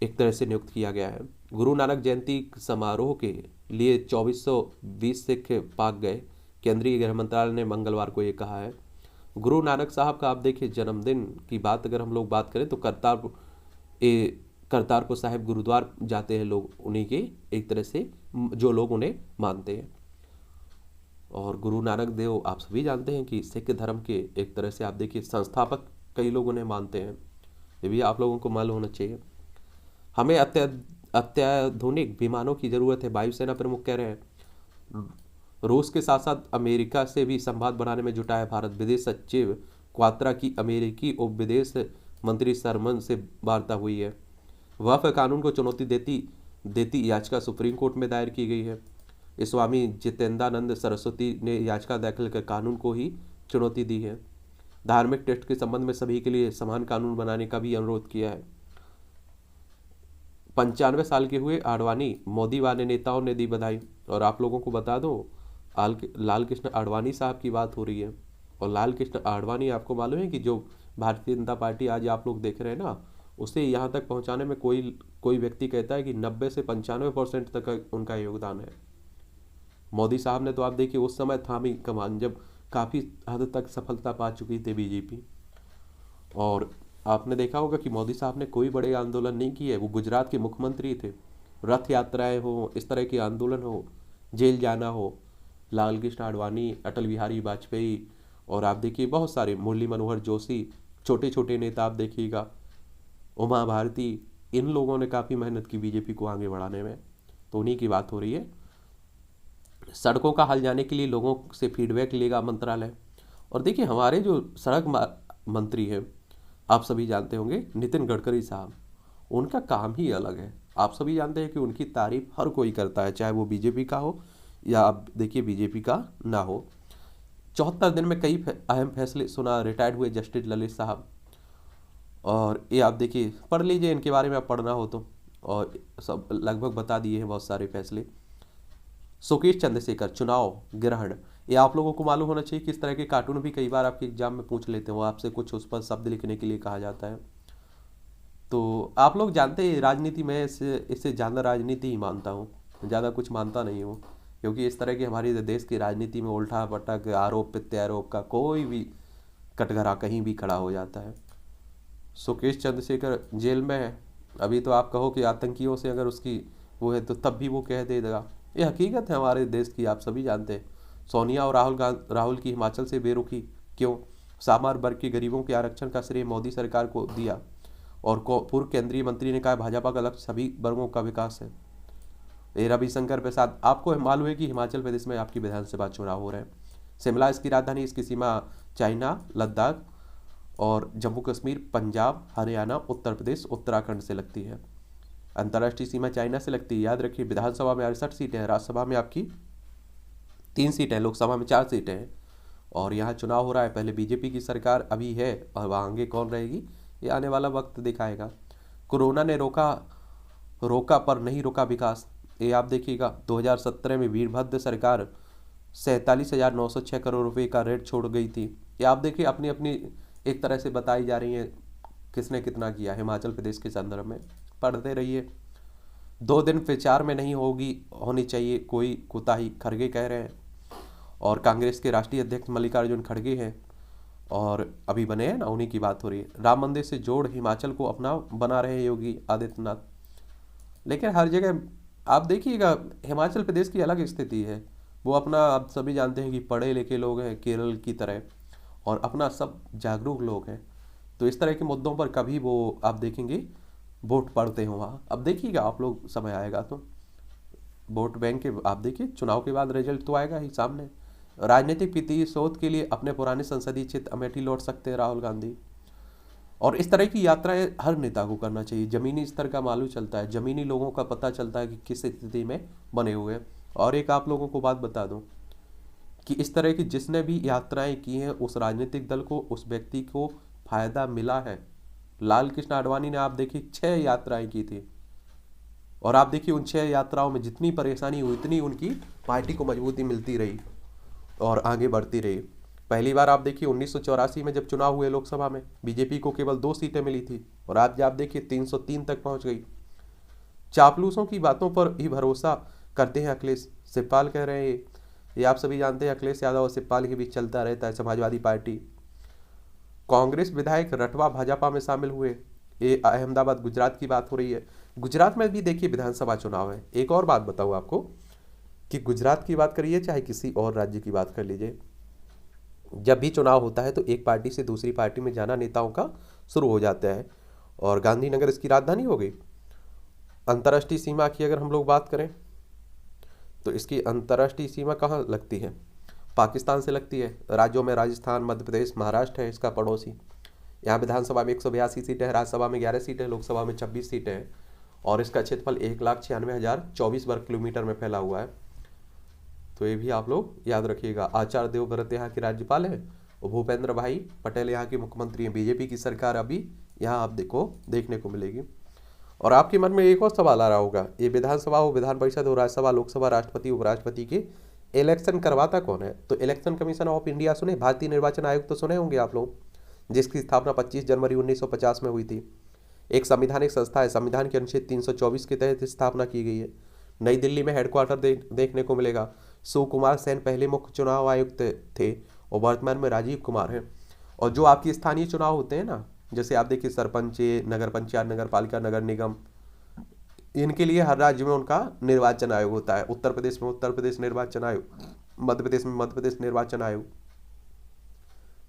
एक तरह से नियुक्त किया गया है। गुरु नानक जयंती समारोह के लिए 2420 सिख पाक गए, केंद्रीय गृह मंत्रालय ने मंगलवार को ये कहा है। गुरु नानक साहब का आप देखिए जन्मदिन की बात अगर हम लोग बात करें तो करतारपुर साहिब गुरुद्वार जाते हैं लोग, उन्हीं के एक तरह से जो लोग उन्हें मानते हैं। और गुरु नानक देव आप सभी जानते हैं कि सिख धर्म के एक तरह से आप देखिए संस्थापक कई लोग उन्हें मानते हैं, ये भी आप लोगों को मालूम होना चाहिए। हमें अत्याधुनिक विमानों की जरूरत है, वायुसेना प्रमुख कह रहे हैं। रूस के साथ साथ अमेरिका से भी संवाद बनाने में जुटा है भारत। विदेश सचिव क्वात्रा की अमेरिकी उप विदेश मंत्री सरमन से वार्ता हुई है। वक्फ कानून को चुनौती देती याचिका सुप्रीम कोर्ट में दायर की गई है। स्वामी जितेंद्रानंद सरस्वती ने याचिका दाखिल कर कानून को ही चुनौती दी है। धार्मिक टेस्ट के संबंध में सभी के लिए समान कानून बनाने का भी अनुरोध किया है। 95 साल के हुए आडवाणी, मोदी वाले नेताओं ने दी बधाई। और आप लोगों को बता दो लाल कृष्ण आडवाणी साहब की बात हो रही है। और लाल कृष्ण आडवाणी आपको मालूम है कि जो भारतीय जनता पार्टी आज आप लोग देख रहे हैं ना, उसे यहाँ तक पहुँचाने में कोई व्यक्ति कहता है कि 90 से 95% तक उनका योगदान है। मोदी साहब ने तो आप देखिए उस समय थामी कमान जब काफ़ी हद तक सफलता पा चुकी थी बीजेपी। और आपने देखा होगा कि मोदी साहब ने कोई बड़े आंदोलन नहीं किए, वो गुजरात के मुख्यमंत्री थे। रथ यात्राएं हो, इस तरह के आंदोलन हो, जेल जाना हो, लाल कृष्ण आडवाणी, अटल बिहारी वाजपेयी और आप देखिए बहुत सारे, मुरली मनोहर जोशी, छोटे छोटे नेता आप देखिएगा, उमा भारती, इन लोगों ने काफ़ी मेहनत की बीजेपी को आगे बढ़ाने में। तो उन्हीं की बात हो रही है। सड़कों का हाल जाने के लिए लोगों से फीडबैक लेगा मंत्रालय। और देखिए हमारे जो सड़क मंत्री हैं आप सभी जानते होंगे, नितिन गडकरी साहब, उनका काम ही अलग है। आप सभी जानते हैं कि उनकी तारीफ हर कोई करता है, चाहे वो बीजेपी का हो या आप देखिए बीजेपी का ना हो। 74 दिन में कई अहम फैसले सुना रिटायर्ड हुए जस्टिस ललित साहब। और ये आप देखिए पढ़ लीजिए इनके बारे में, आप पढ़ना हो तो, और सब लगभग बता दिए हैं बहुत सारे फैसले। सुकेश चंद्रशेखर, चुनाव ग्रहण, ये आप लोगों को मालूम होना चाहिए कि इस तरह के कार्टून भी कई बार आपके एग्जाम में पूछ लेते हो, आपसे कुछ उस पर शब्द लिखने के लिए कहा जाता है। तो आप लोग जानते हैं राजनीति में इससे ज़्यादा राजनीति ही मानता हूँ, ज़्यादा कुछ मानता नहीं हूँ, क्योंकि इस तरह की हमारी देश की राजनीति में उल्टा पटक आरोप प्रत्यारोप का कोई भी कटघरा कहीं भी खड़ा हो जाता है। सुकेश चंद्रशेखर जेल में है, अभी तो आप कहो कि आतंकियों से अगर उसकी वो है तो तब भी वो कह देगा, ये हकीकत है हमारे देश की, आप सभी जानते हैं। सोनिया और राहुल की हिमाचल से बेरुखी क्यों? सामार वर्ग के गरीबों के आरक्षण का श्रेय मोदी सरकार को दिया। और पूर्व केंद्रीय मंत्री ने कहा भाजपा का लक्ष्य सभी वर्गों का विकास है। ये रविशंकर प्रसाद, आपको मालूम है कि हिमाचल प्रदेश में आपकी विधानसभा चुनाव हो रहे हैं। शिमला इसकी राजधानी, इसकी सीमा चाइना, लद्दाख और जम्मू कश्मीर, पंजाब, हरियाणा, उत्तर प्रदेश, उत्तराखंड से लगती है। अंतर्राष्ट्रीय सीमा चाइना से लगती है। याद रखिए विधानसभा में 68 सीटें हैं, राज्यसभा में आपकी 3 सीटें, लोकसभा में 4 सीटें हैं। और यहाँ चुनाव हो रहा है, पहले बीजेपी की सरकार अभी है और वहाँ आगे कौन रहेगी ये आने वाला वक्त दिखाएगा। कोरोना ने रोका पर नहीं रोका विकास, ये आप देखिएगा 2017 में वीरभद्र सरकार 47,906 करोड़ रुपए का रेट छोड़ गई थी। ये आप देखिए अपनी अपनी एक तरह से बताई जा रही है किसने कितना किया हिमाचल प्रदेश के संदर्भ में, पढ़ते रहिए। 2 दिन प्रचार में नहीं होनी चाहिए कोई कोताही, खड़गे कह रहे हैं। और कांग्रेस के राष्ट्रीय अध्यक्ष मल्लिकार्जुन खड़गे हैं और अभी बने हैं ना, उन्हीं की बात हो रही है। राम मंदिर से जोड़ हिमाचल को अपना बना रहे हैं योगी आदित्यनाथ। लेकिन हर जगह आप देखिएगा हिमाचल प्रदेश की अलग स्थिति है। वो अपना, आप सभी जानते हैं कि पढ़े लिखे लोग हैं केरल की तरह, और अपना सब जागरूक लोग हैं। तो इस तरह के मुद्दों पर कभी वो आप देखेंगे वोट पड़ते हो वहाँ। अब देखिएगा आप लोग, समय आएगा तो वोट बैंक के, आप देखिए चुनाव के बाद रिजल्ट तो आएगा ही सामने। राजनीतिक वित्तीय शोध के लिए अपने पुराने संसदीय क्षेत्र अमेठी लौट सकते हैं राहुल गांधी। और इस तरह की यात्राएं हर नेता को करना चाहिए। जमीनी स्तर का मालूम चलता है, जमीनी लोगों का पता चलता है कि किस स्थिति में बने हुए हैं। और एक आप लोगों को बात बता दूं कि इस तरह की जिसने भी यात्राएं की हैं उस राजनीतिक दल को, उस व्यक्ति को फायदा मिला है। लाल कृष्ण आडवाणी ने आप देखिए 6 यात्राएं की थी, और आप देखिए उन 6 यात्राओं में जितनी परेशानी हुई उतनी उनकी पार्टी को मजबूती मिलती रही और आगे बढ़ती रही। पहली बार आप देखिए 1984 में जब चुनाव हुए लोकसभा में, बीजेपी को केवल 2 सीटें मिली थी, और आज आप देखिए 303 तक पहुंच गई। चापलूसों की बातों पर ही भरोसा करते हैं अखिलेश, शिवपाल कह रहे हैं। ये आप सभी जानते हैं अखिलेश यादव और शिवपाल के बीच चलता रहता है। समाजवादी पार्टी, कांग्रेस विधायक रटवा भाजपा में शामिल हुए। ये अहमदाबाद गुजरात की बात हो रही है। गुजरात में भी देखिए विधानसभा चुनाव है। एक और बात बताऊँ आपको कि गुजरात की बात करिए चाहे किसी और राज्य की बात कर लीजिए, जब भी चुनाव होता है तो एक पार्टी से दूसरी पार्टी में जाना नेताओं का शुरू हो जाता है। और गांधीनगर इसकी राजधानी हो गई। अंतर्राष्ट्रीय सीमा की अगर हम लोग बात करें तो इसकी अंतर्राष्ट्रीय सीमा कहाँ लगती है? पाकिस्तान से लगती है। राज्यों में राजस्थान, मध्य प्रदेश, महाराष्ट्र है इसका पड़ोसी। यहाँ विधानसभा में 182 सीटें हैं, राज्यसभा में 11 सीटें, लोकसभा में 26 सीटें हैं, और इसका क्षेत्रफल 1,96,024 वर्ग किलोमीटर में फैला हुआ है। तो ये भी आप लोग याद रखिएगा। आचार्य देवव्रत यहाँ के राज्यपाल हैं और भूपेंद्र भाई पटेल यहाँ के मुख्यमंत्री हैं। बीजेपी की सरकार अभी यहाँ आप देखने को मिलेगी। और आपके मन में एक और सवाल आ रहा होगा, ये विधानसभा हो, विधान परिषद हो, राज्यसभा, लोकसभा, राष्ट्रपति, उपराष्ट्रपति के इलेक्शन करवाता कौन है? तो इलेक्शन कमीशन ऑफ इंडिया सुने, भारतीय निर्वाचन आयोग तो सुने होंगे आप लोग, जिसकी स्थापना 25 जनवरी 1950 में हुई थी। एक संवैधानिक संस्था है, संविधान के अनुच्छेद 324 के तहत स्थापना की गई है। नई दिल्ली में हेडक्वार्टर देखने को मिलेगा। सुकुमार सेन पहले मुख्य चुनाव आयुक्त थे और वर्तमान में राजीव कुमार हैं। और जो आपकी स्थानीय चुनाव होते हैं ना, जैसे आप देखिए सरपंच, नगर पंचायत, नगर पालिका, नगर निगम, इनके लिए हर राज्य में उनका निर्वाचन आयोग होता है। उत्तर प्रदेश में उत्तर प्रदेश निर्वाचन आयोग, मध्य प्रदेश में मध्य प्रदेश निर्वाचन आयोग।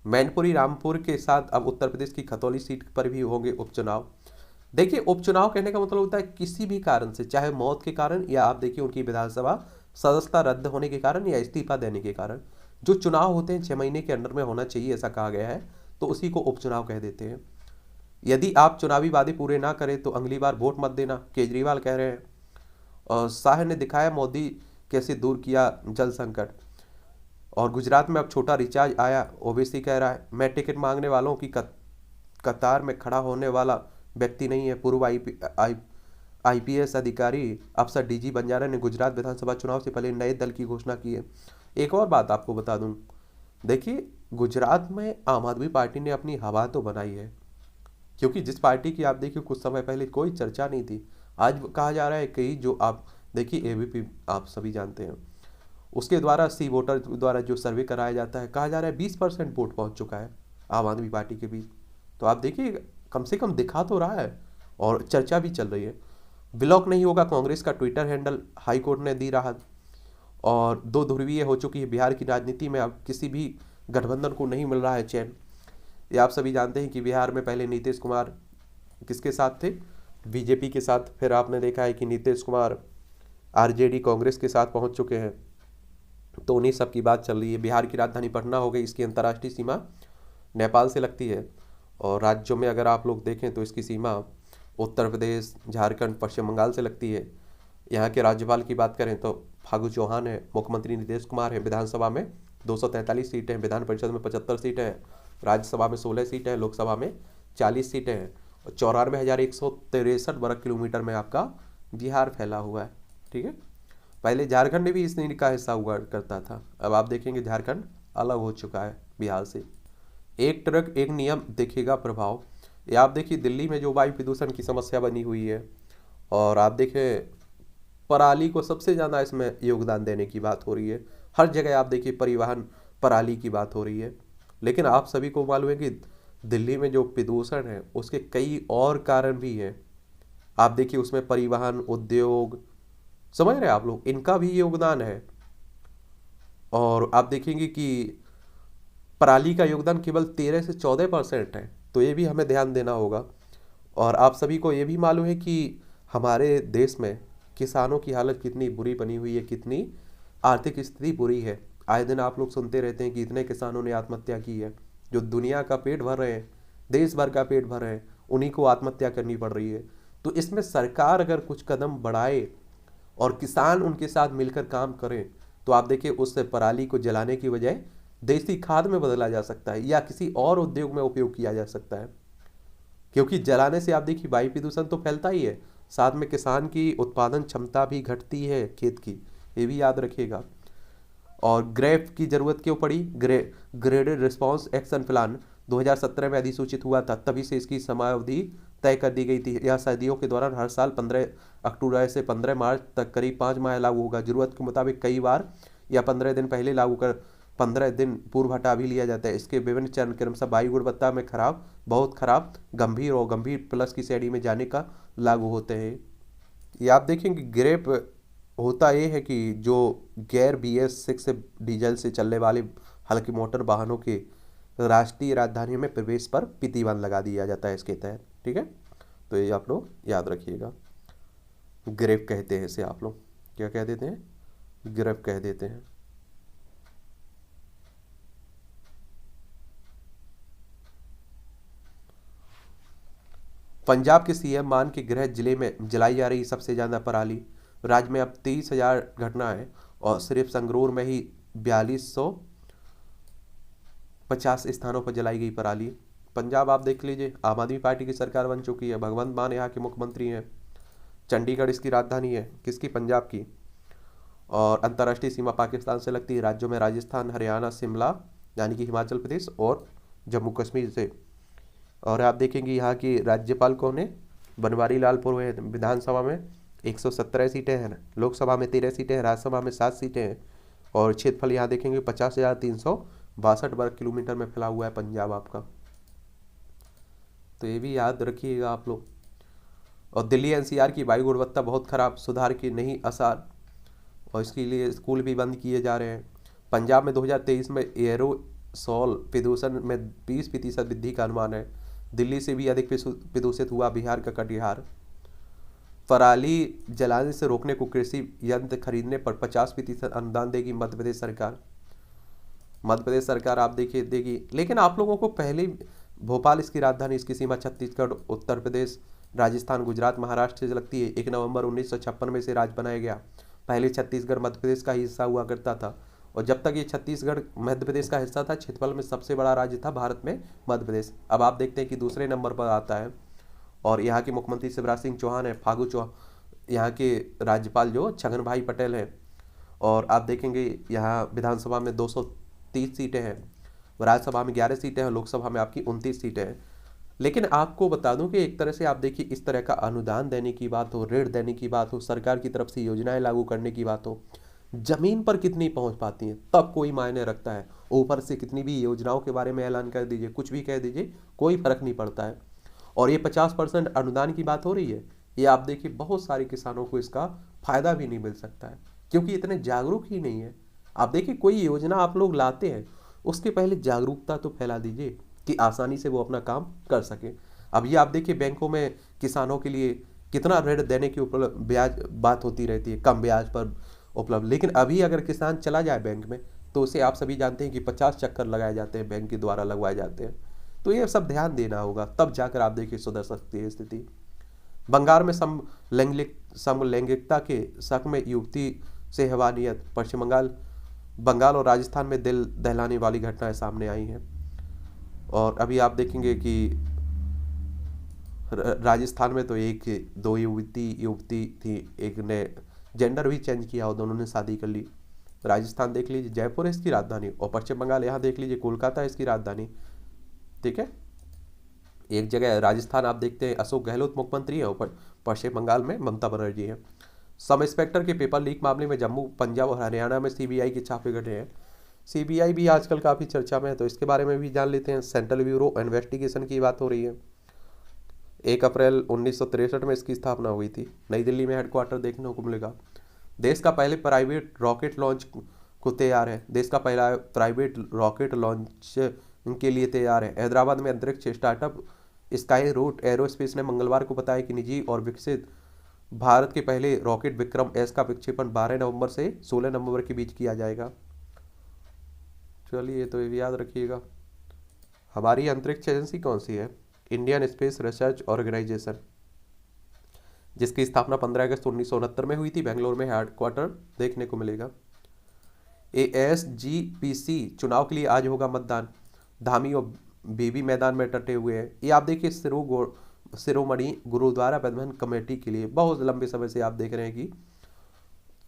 मैनपुरी रामपुर के साथ अब उत्तर प्रदेश की खतौली सीट पर भी होंगे उपचुनाव। देखिए उपचुनाव कहने का मतलब होता है किसी भी कारण से, चाहे मौत के कारण या आप देखिए उनकी विधानसभा सदस्यता रद्द होने के कारण या इस्तीफा देने के कारण, जो चुनाव होते हैं 6 महीने के अंदर में होना चाहिए ऐसा कहा गया है, तो उसी को उपचुनाव कह देते हैं। यदि आप चुनावी वादे पूरे ना करें तो अगली बार वोट मत देना, केजरीवाल कह रहे हैं। और शाह ने दिखाया मोदी कैसे दूर किया जल संकट। और गुजरात में अब छोटा रिचार्ज आया, ओबीसी कह रहा है मैं टिकट मांगने वालों की कतार में खड़ा होने वाला व्यक्ति नहीं है। पूर्व आईपीएस अधिकारी अफसर डीजी बंजारा ने गुजरात विधानसभा चुनाव से पहले नए दल की घोषणा की है। एक और बात आपको बता दूं, देखिए गुजरात में आम आदमी पार्टी ने अपनी हवा तो बनाई है, क्योंकि जिस पार्टी की आप देखिए कुछ समय पहले कोई चर्चा नहीं थी, आज कहा जा रहा है कि जो आप देखिए एबीपी आप सभी जानते हैं, उसके द्वारा सी वोटर द्वारा जो सर्वे कराया जाता है, कहा जा रहा है 20% वोट पहुंच चुका है आम आदमी पार्टी के बीच। तो आप देखिए कम से कम दिखा तो रहा है और चर्चा भी चल रही है। ब्लॉक नहीं होगा कांग्रेस का ट्विटर हैंडल, हाईकोर्ट ने दी राहत। और 2 ध्रुवीय हो चुकी है बिहार की राजनीति में, अब किसी भी गठबंधन को नहीं मिल रहा है चैन। ये आप सभी जानते हैं कि बिहार में पहले नीतीश कुमार किसके साथ थे? बीजेपी के साथ। फिर आपने देखा है कि नीतीश कुमार आरजेडी कांग्रेस के साथ पहुंच चुके हैं। तो उन्हीं सब की बात चल रही है। बिहार की राजधानी पटना हो गई, इसकी अंतर्राष्ट्रीय सीमा नेपाल से लगती है। और राज्यों में अगर आप लोग देखें तो इसकी सीमा उत्तर प्रदेश, झारखंड, पश्चिम बंगाल से लगती है। यहाँ के राज्यपाल की बात करें तो फागू चौहान है, मुख्यमंत्री नीतीश कुमार है। विधानसभा में 243 सीटें हैं, विधान परिषद में 75 सीटें हैं, राज्यसभा में 16 सीटें हैं, लोकसभा में 40 सीटें हैं। और 94,163 वर्ग किलोमीटर में आपका बिहार फैला हुआ है। ठीक है, पहले झारखंड भी इस नीति का हिस्सा हुआ करता था, अब आप देखेंगे झारखंड अलग हो चुका है बिहार से। एक ट्रक एक नियम दिखेगा प्रभाव। ये आप देखिए दिल्ली में जो वायु प्रदूषण की समस्या बनी हुई है, और आप देखें पराली को सबसे ज़्यादा इसमें योगदान देने की बात हो रही है। हर जगह आप देखिए परिवहन पराली की बात हो रही है। लेकिन आप सभी को मालूम है कि दिल्ली में जो प्रदूषण है उसके कई और कारण भी हैं। आप देखिए उसमें परिवहन, उद्योग, समझ रहे हैं आप लोग, इनका भी योगदान है। और आप देखेंगे कि पराली का योगदान केवल 13 से 14% है, तो ये भी हमें ध्यान देना होगा। और आप सभी को ये भी मालूम है कि हमारे देश में किसानों की हालत कितनी बुरी बनी हुई है, कितनी आर्थिक स्थिति बुरी है। आए दिन आप लोग सुनते रहते हैं कि इतने किसानों ने आत्महत्या की है। जो दुनिया का पेट भर रहे हैं, देश भर का पेट भर रहे हैं, उन्हीं को आत्महत्या करनी पड़ रही है। तो इसमें सरकार अगर कुछ कदम बढ़ाए और किसान उनके साथ मिलकर काम करें, तो आप देखिए उससे पराली को जलाने की बजाय देसी खाद में बदला जा सकता है या किसी और उद्योग में उपयोग किया जा सकता है। क्योंकि जलाने से आप देखिए वायु प्रदूषण तो फैलता ही है, साथ में किसान की उत्पादन क्षमता भी घटती है खेत की, ये भी याद रखिएगा। और ग्रेफ की जरूरत क्यों पड़ी? ग्रेडेड रिस्पांस एक्शन प्लान 2017 में अधिसूचित हुआ था, तभी से इसकी समयावधि तय कर दी गई थी। यह सर्दियों के दौरान हर साल 15 अक्टूबर से 15 मार्च तक करीब 5 माह लागू होगा। जरूरत के मुताबिक कई बार या 15 दिन पहले लागू कर 15 दिन पूर्व हटा भी लिया जाता है। इसके विभिन्न चरण क्रमशः वायु गुणवत्ता में खराब, बहुत खराब, गंभीर और गंभीर प्लस की श्रेणी में जाने का लागू होते हैं। ये आप देखेंगे ग्रेप होता ये है कि जो गैर BS6 डीजल से चलने वाले हल्के मोटर वाहनों के राष्ट्रीय राजधानी में प्रवेश पर प्रतिबंध लगा दिया जाता है इसके तहत। ठीक है, तो ये आप लोग याद रखिएगा। ग्रेप कहते हैं इसे, आप लोग क्या कह देते हैं? ग्रेप कह देते हैं। पंजाब के CM मान के गृह जिले में जलाई जा रही सबसे ज़्यादा पराली। राज्य में अब 30,000 घटना है और सिर्फ संगरूर में ही 4250 स्थानों पर जलाई गई पराली। पंजाब आप देख लीजिए, आम आदमी पार्टी की सरकार बन चुकी है, भगवंत मान यहाँ के मुख्यमंत्री हैं। चंडीगढ़ इसकी राजधानी है, किसकी? पंजाब की। और अंतर्राष्ट्रीय सीमा पाकिस्तान से लगती है। राज्यों में राजस्थान, हरियाणा, शिमला यानी कि हिमाचल प्रदेश और जम्मू कश्मीर से। और आप देखेंगे यहाँ की राज्यपाल कौन है? बनवारी लाल पुरोहित। विधानसभा में 117 सीटें हैं, लोकसभा में 13 सीटें हैं, राज्यसभा में 7 सीटें हैं। और क्षेत्रफल यहाँ देखेंगे 50,362 वर्ग किलोमीटर में फैला हुआ है पंजाब आपका, तो ये भी याद रखिएगा आप लोग। और दिल्ली NCR की वायु गुणवत्ता बहुत खराब, सुधार की नहीं आसार, और इसके लिए स्कूल भी बंद किए जा रहे हैं। पंजाब में 2023 में एयरोसोल प्रदूषण में 20% वृद्धि का अनुमान है। दिल्ली से भी अधिक प्रदूषित हुआ बिहार का कटिहार। पराली जलाने से रोकने को कृषि यंत्र खरीदने पर 50% अनुदान देगी मध्य प्रदेश सरकार। मध्य प्रदेश सरकार आप देखिए देगी, लेकिन आप लोगों को पहले भोपाल इसकी राजधानी, इसकी सीमा छत्तीसगढ़, उत्तर प्रदेश, राजस्थान, गुजरात, महाराष्ट्र से लगती है। 1 नवंबर 1956 में से राज्य बनाया गया। पहले छत्तीसगढ़ मध्य प्रदेश का हिस्सा हुआ करता था, और जब तक ये छत्तीसगढ़ मध्य प्रदेश का हिस्सा था, क्षेत्रफल में सबसे बड़ा राज्य था भारत में मध्य प्रदेश। अब आप देखते हैं कि दूसरे नंबर पर आता है। और यहाँ के मुख्यमंत्री शिवराज सिंह चौहान है, फागू चौहान यहाँ के राज्यपाल जो छगन भाई पटेल हैं। और आप देखेंगे यहाँ विधानसभा में 230 सीटें हैं, राज्यसभा में 11 सीटें हैं, लोकसभा में आपकी 29 सीटें हैं। लेकिन आपको बता दूं कि एक तरह से आप देखिए, इस तरह का अनुदान देने की बात हो, ऋण देने की बात हो, सरकार की तरफ से योजनाएं लागू करने की बात हो, जमीन पर कितनी पहुंच पाती हैं तब कोई मायने रखता है। ऊपर से कितनी भी योजनाओं के बारे में ऐलान कर दीजिए, कुछ भी कह दीजिए, कोई फर्क नहीं पड़ता है। और ये 50% अनुदान की बात हो रही है, ये आप देखिए बहुत सारे किसानों को इसका फायदा भी नहीं मिल सकता है, क्योंकि इतने जागरूक ही नहीं है। आप देखिए कोई योजना आप लोग लाते हैं, उसके पहले जागरूकता तो फैला दीजिए कि आसानी से वो अपना काम कर सके। अब ये आप देखिए बैंकों में किसानों के लिए कितना ऋण देने की उपलब्ध ब्याज बात होती रहती है, कम ब्याज पर उपलब्ध। लेकिन अभी अगर किसान चला जाए बैंक में, तो उसे आप सभी जानते हैं कि 50 चक्कर लगाए जाते हैं, बैंक के द्वारा लगवाए जाते हैं। तो ये सब ध्यान देना होगा, तब जाकर आप देखिए सुधर सकती है स्थिति। बंगाल में समलैंगिकता के शक में युवती से हैवानियत। पश्चिम बंगाल और राजस्थान में दिल दहलाने वाली घटनाएं सामने आई हैं। और अभी आप देखेंगे कि राजस्थान में तो एक दो युवती थी, एक ने जेंडर भी चेंज किया और दोनों ने शादी कर ली। राजस्थान देख लीजिए जयपुर है इसकी राजधानी, और पश्चिम बंगाल यहाँ देख लीजिए कोलकाता है इसकी राजधानी। ठीक है, एक जगह राजस्थान आप देखते हैं अशोक गहलोत मुख्यमंत्री है, और पश्चिम बंगाल में ममता बनर्जी है। सब इंस्पेक्टर के पेपर लीक मामले में जम्मू, पंजाब और हरियाणा में सीबीआई के छापे घटे हैं। सीबीआई भी आजकल काफ़ी चर्चा में है, तो इसके बारे में भी जान लेते हैं। सेंट्रल ब्यूरो इन्वेस्टिगेशन की बात हो रही है। 1 अप्रैल 1963 में इसकी स्थापना हुई थी। नई दिल्ली में हेडक्वार्टर देखने को मिलेगा। देश का पहले प्राइवेट रॉकेट लॉन्च को तैयार है। देश का पहला प्राइवेट रॉकेट लॉन्च के लिए तैयार है। हैदराबाद में अंतरिक्ष स्टार्टअप स्काई रूट एरोस्पेस ने मंगलवार को बताया कि निजी और विकसित भारत के पहले रॉकेट विक्रम एस का विक्षेपण 12 नवंबर से 16 नवंबर के बीच किया जाएगा। चलिए, तो ये भी याद रखिएगा। हमारी अंतरिक्ष एजेंसी कौन सी है? इंडियन स्पेस रिसर्च ऑर्गेनाइजेशन, जिसकी स्थापना 15 अगस्त 1969 में हुई थी। बेंगलोर में हेडक्वार्टर देखने को मिलेगा। ASGPC चुनाव के लिए आज होगा मतदान। धामी और बेबी मैदान में डटे हुए हैं। ये आप देखिए, शिरोमणि गुरुद्वारा प्रबंधन कमेटी के लिए बहुत लंबे समय से आप देख रहे हैं कि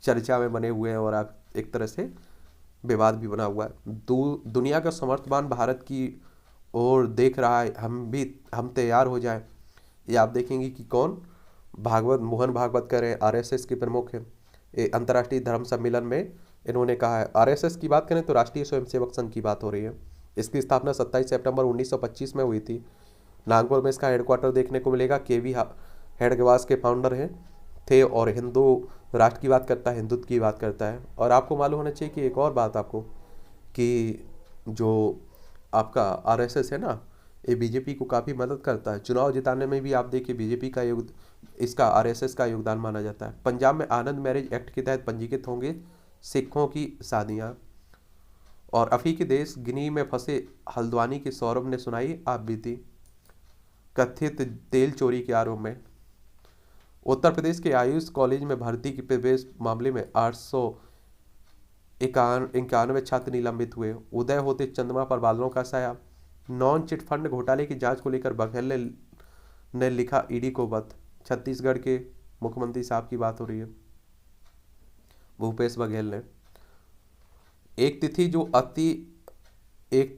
चर्चा में बने हुए हैं और आप एक तरह से विवाद भी बना हुआ है। दुनिया का समर्थमान भारत की ओर देख रहा है। हम तैयार हो जाएं। ये आप देखेंगे कि कौन, मोहन भागवत कह रहे हैं, RSS के प्रमुख हैं। अंतर्राष्ट्रीय धर्म सम्मेलन में इन्होंने कहा है। RSS की बात करें तो राष्ट्रीय स्वयंसेवक संघ की बात हो रही है। इसकी स्थापना 27 सितंबर 1925 में हुई थी। नागपुर में इसका हेडक्वार्टर देखने को मिलेगा। KV हेडगेवार के फाउंडर हैं थे और हिंदू राष्ट्र की बात करता है, हिंदुत्व की बात करता है। और आपको मालूम होना चाहिए कि एक और बात आपको, कि जो आपका RSS है ना, ये बीजेपी को काफ़ी मदद करता है। चुनाव जिताने में भी आप देखिए बीजेपी का इसका RSS का योगदान माना जाता है। पंजाब में आनंद मैरिज एक्ट के तहत पंजीकृत होंगे सिखों की शादियाँ। और अफ्रीकी देश गिनी में फंसे हल्द्वानी के सौरभ ने सुनाई आप बीती। कथित तेल चोरी के आरोप में उत्तर प्रदेश के आयुष कॉलेज में भर्ती के प्रवेश मामले में 891 छात्र निलंबित हुए। उदय होते चंद्रमा पर बादलों का साया। नॉन चिट फंड घोटाले की जांच को लेकर बघेल ने लिखा ईडी को पत्र। छत्तीसगढ़ के मुख्यमंत्री साहब की बात हो रही है, भूपेश बघेल ने। एक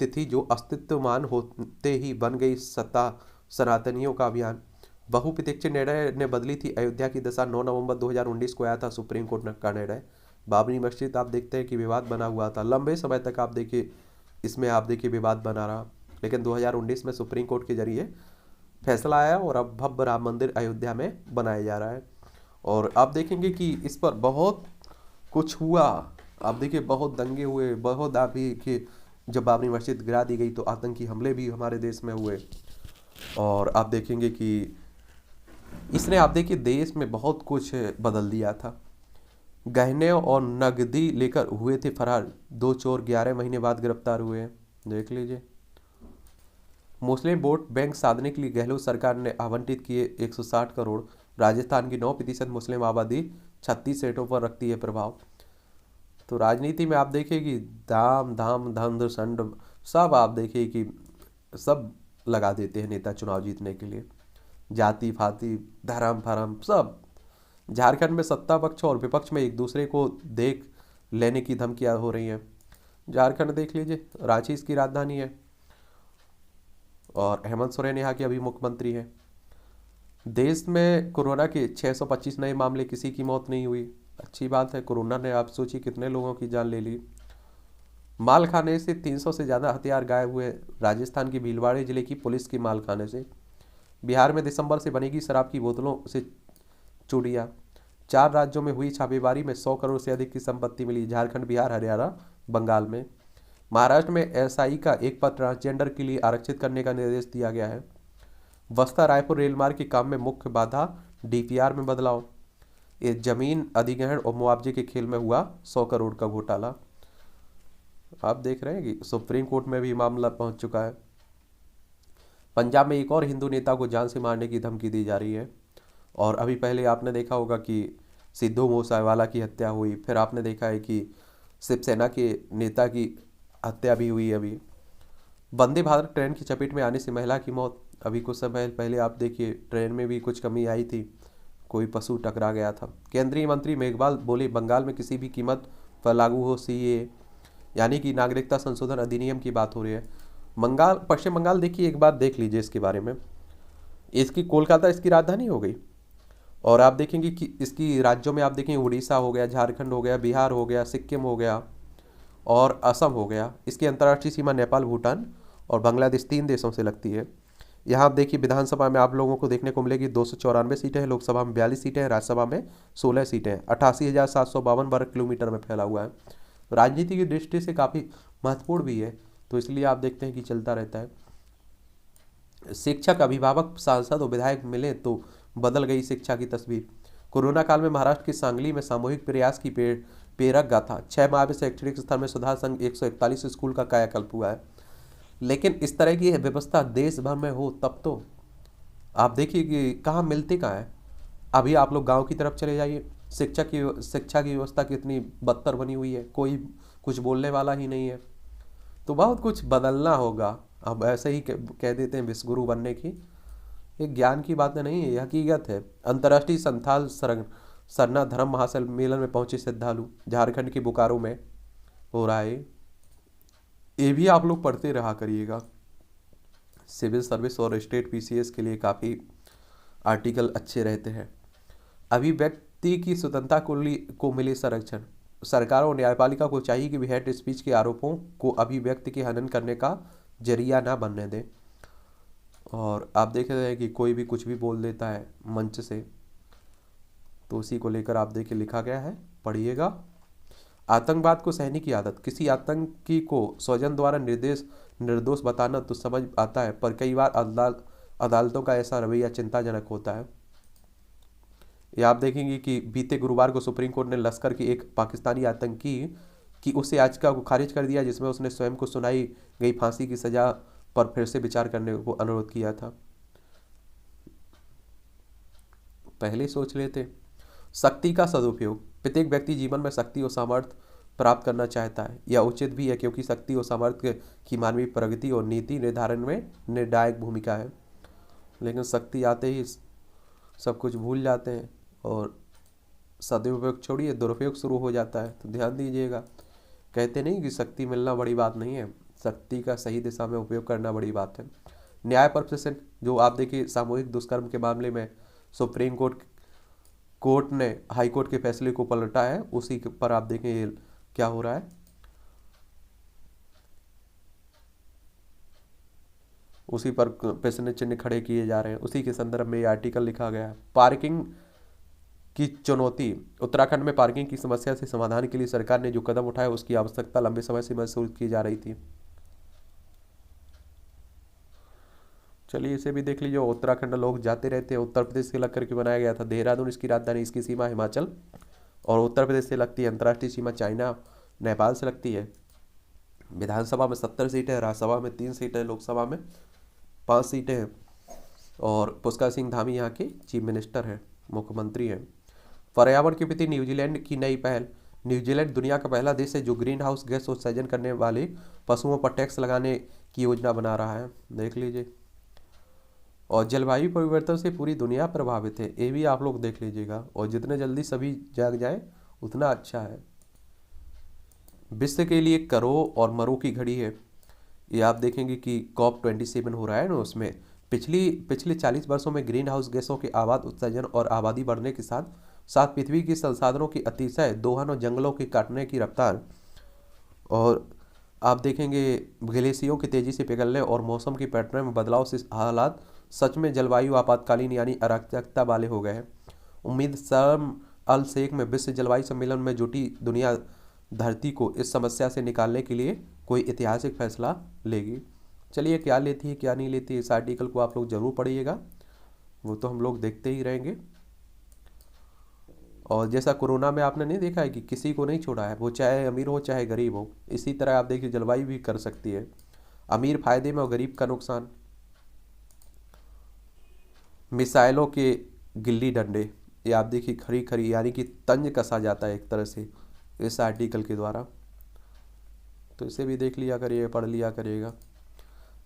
तिथि जो अस्तित्वमान होते ही बन गई सत्ता सनातनियों का अभियान। बहुप्रतीक्षित निर्णय ने बदली थी अयोध्या की दशा। 9 नवंबर 2019 को आया था सुप्रीम कोर्ट का निर्णय। बाबरी मस्जिद आप देखते हैं कि विवाद बना हुआ था लंबे समय तक। आप देखिए, इसमें आप देखिए विवाद बना रहा, लेकिन 2019 में सुप्रीम कोर्ट के जरिए फैसला आया और अब भव्य राम मंदिर अयोध्या में बनाया जा रहा है। और आप देखेंगे कि इस पर बहुत कुछ हुआ। आप देखिए, बहुत दंगे हुए, बहुत आप भी कि जब बाबरी मस्जिद गिरा दी गई तो आतंकी हमले भी हमारे देश में हुए। और आप देखेंगे कि इसने आप देखिए देश में बहुत कुछ बदल दिया था। गहने और नकदी लेकर हुए थे फरार 2 चोर, 11 महीने बाद गिरफ्तार हुए हैं। देख लीजिए। मुस्लिम वोट बैंक साधने के लिए गहलोत सरकार ने आवंटित किए 160 करोड़। राजस्थान की 9% मुस्लिम आबादी 36 सीटों पर रखती है प्रभाव। तो राजनीति में आप देखिए कि दाम धाम धंध संड सब आप देखिए कि सब लगा देते हैं नेता चुनाव जीतने के लिए। जाति फाति धर्म फरम सब। झारखंड में सत्ता पक्ष और विपक्ष में एक दूसरे को देख लेने की धमकियां हो रही हैं। झारखंड देख लीजिए, रांची इसकी राजधानी है और हेमंत सोरेन यहाँ के अभी मुख्यमंत्री हैं। देश में कोरोना के 625 नए मामले, किसी की मौत नहीं हुई। अच्छी बात है। कोरोना ने आप सोचिए कितने लोगों की जान ले ली। माल खाने से 300 से ज़्यादा हथियार गायब हुए। राजस्थान की भीलवाड़ा जिले की पुलिस की माल खाने से। बिहार में दिसंबर से बनेगी शराब की बोतलों से चूड़ियाँ। 4 राज्यों में हुई छापेमारी में 100 करोड़ से अधिक की संपत्ति मिली। झारखंड, बिहार, हरियाणा, बंगाल में। महाराष्ट्र में SI का एक पद ट्रांसजेंडर के लिए आरक्षित करने का निर्देश दिया गया है। बस्ता रायपुर रेलमार्ग के काम में मुख्य बाधा DPR में बदलाव। ये जमीन अधिग्रहण और मुआवजे के खेल में हुआ 100 करोड़ का घोटाला। आप देख रहे हैं कि सुप्रीम कोर्ट में भी मामला पहुंच चुका है। पंजाब में एक और हिंदू नेता को जान से मारने की धमकी दी जा रही है। और अभी पहले आपने देखा होगा कि सिद्धू मूसेवाला की हत्या हुई। फिर आपने देखा है कि शिवसेना के नेता की हत्या भी हुई। अभी वंदे भारत ट्रेन की चपेट में आने से महिला की मौत। अभी कुछ समय पहले आप देखिए ट्रेन में भी कुछ कमी आई थी, कोई पशु टकरा गया था। केंद्रीय मंत्री मेघवाल बोले बंगाल में किसी भी कीमत पर लागू हो CAA, यानी कि नागरिकता संशोधन अधिनियम की बात हो रही है। पश्चिम बंगाल देखिए, एक बार देख लीजिए इसके बारे में। इसकी कोलकाता इसकी राजधानी हो गई। और आप देखेंगे कि इसकी राज्यों में आप देखेंगे उड़ीसा हो गया, झारखंड हो गया, बिहार हो गया, सिक्किम हो गया और असम हो गया। इसकी अंतर्राष्ट्रीय सीमा नेपाल, भूटान और बांग्लादेश 3 देशों से लगती है। यहाँ आप देखिए विधानसभा में आप लोगों को देखने को मिलेगी 294 सीटें हैं, लोकसभा में 42 सीटें हैं, राज्यसभा में 16 सीटें हैं। 88,752 वर्ग किलोमीटर में फैला हुआ है। राजनीति की दृष्टि से काफ़ी महत्वपूर्ण भी है, तो इसलिए आप देखते हैं कि चलता रहता है। शिक्षक, अभिभावक, सांसद और विधायक मिले तो बदल गई शिक्षा की तस्वीर। कोरोना काल में महाराष्ट्र की सांगली में सामूहिक प्रयास की प्रेरक गाथा। 6 माह में शैक्षणिक स्तर में सुधार संग 141 स्कूल का कायाकल्प हुआ है। लेकिन इस तरह की व्यवस्था देश भर में हो तब तो आप देखिए कि कहाँ मिलते कहाँ है। अभी आप लोग गांव की तरफ चले जाइए, शिक्षा की व्यवस्था कितनी बदतर बनी हुई है, कोई कुछ बोलने वाला ही नहीं है। तो बहुत कुछ बदलना होगा। अब ऐसे ही कह देते हैं विश्वगुरु बनने की, ये ज्ञान की बातें नहीं है, ये हकीकत है। अंतर्राष्ट्रीय संथाल सरना धर्म महासम्मेलन में पहुंचे श्रद्धालु, झारखंड के बोकारो में हो रहा है। ये भी आप लोग पढ़ते रहा करिएगा। सिविल सर्विस और स्टेट पीसीएस के लिए काफ़ी आर्टिकल अच्छे रहते हैं। अभिव्यक्ति की स्वतंत्रता को मिले संरक्षण। सरकार और न्यायपालिका को चाहिए कि वे हेट स्पीच के आरोपों को अभिव्यक्ति के हनन करने का जरिया ना बनने दें। और आप देख रहे हैं कि कोई भी कुछ भी बोल देता है मंच से, तो उसी को लेकर आप देखिए लिखा गया है, पढ़िएगा। आतंकवाद को सहने की आदत। किसी आतंकी को स्वजन द्वारा निर्दोष बताना तो समझ आता है, पर कई बार अदालतों का ऐसा रवैया चिंताजनक होता है। ये आप देखेंगे कि बीते गुरुवार को सुप्रीम कोर्ट ने लश्कर के एक पाकिस्तानी आतंकी की उस याचिका को खारिज कर दिया जिसमें उसने स्वयं को सुनाई गई फांसी की सजा पर फिर से विचार करने को अनुरोध किया था। पहले सोच लेते। शक्ति का सदुपयोग। प्रत्येक व्यक्ति जीवन में शक्ति और सामर्थ्य प्राप्त करना चाहता है। यह उचित भी है क्योंकि शक्ति और सामर्थ्य की मानवीय प्रगति और नीति निर्धारण में निर्णायक भूमिका है। लेकिन शक्ति आते ही सब कुछ भूल जाते हैं और सदुपयोग छोड़िए दुरुपयोग शुरू हो जाता है। तो ध्यान दीजिएगा, कहते नहीं कि शक्ति मिलना बड़ी बात नहीं है, शक्ति का सही दिशा में उपयोग करना बड़ी बात है। न्याय प्रोफेशन, जो आप देखिए सामूहिक दुष्कर्म के मामले में सुप्रीम कोर्ट ने हाई कोर्ट के फैसले को पलटा है, उसी पर आप देखें क्या हो रहा है, उसी पर प्रश्न चिन्ह खड़े किए जा रहे हैं। उसी के संदर्भ में ये आर्टिकल लिखा गया है। पार्किंग की चुनौती। उत्तराखंड में पार्किंग की समस्या से समाधान के लिए सरकार ने जो कदम उठाया उसकी आवश्यकता लंबे समय से महसूस की जा रही थी। चलिए इसे भी देख लीजिए। उत्तराखंड लोग जाते रहते हैं, उत्तर प्रदेश से लग करके बनाया गया था। देहरादून इसकी राजधानी, इसकी सीमा हिमाचल और उत्तर प्रदेश से लगती है। अंतर्राष्ट्रीय सीमा चाइना नेपाल से लगती है। विधानसभा में 70 सीटें हैं, राज्यसभा में 3 सीटें, लोकसभा में 5 सीटें हैं। और पुष्कर सिंह धामी यहाँ के चीफ मिनिस्टर हैं, मुख्यमंत्री हैं। पर्यावरण के प्रति न्यूजीलैंड की नई पहल। न्यूजीलैंड दुनिया का पहला देश है जो ग्रीन हाउस गैस उत्सर्जन करने वाले पशुओं पर टैक्स लगाने की योजना बना रहा है, देख लीजिए। और जलवायु परिवर्तन से पूरी दुनिया प्रभावित है, ये भी आप लोग देख लीजिएगा। और जितने जल्दी सभी जाग जाए उतना अच्छा है। विश्व के लिए करो और मरो की घड़ी है। ये आप देखेंगे कि COP27 हो रहा है ना, उसमें पिछले 40 वर्षों में ग्रीन हाउस गैसों के अबाध उत्सर्जन और आबादी बढ़ने के साथ साथ पृथ्वी के संसाधनों की अतिशय दोहन और जंगलों के काटने की रफ्तार, और आप देखेंगे ग्लेशियरों के तेजी से पिघलने और मौसम के पैटर्न में बदलाव से हालात सच में जलवायु आपातकालीन यानी अराजकता वाले हो गए हैं। उम्मीद शर्म अल शेख में विश्व जलवायु सम्मेलन में जुटी दुनिया धरती को इस समस्या से निकालने के लिए कोई ऐतिहासिक फैसला लेगी। चलिए क्या लेती है क्या नहीं लेती है, इस आर्टिकल को आप लोग जरूर पढ़िएगा, वो तो हम लोग देखते ही रहेंगे। और जैसा कोरोना में आपने नहीं देखा है कि किसी को नहीं छोड़ा है, वो चाहे अमीर हो चाहे गरीब हो, इसी तरह आप देखिए जलवायु भी कर सकती है। अमीर फायदे में और गरीब का नुकसान। मिसाइलों के गिल्ली डंडे, ये आप देखिए खरी खरी यानी कि तंज कसा जाता है एक तरह से इस आर्टिकल के द्वारा। तो इसे भी देख लिया करिएगा, पढ़ लिया करिएगा।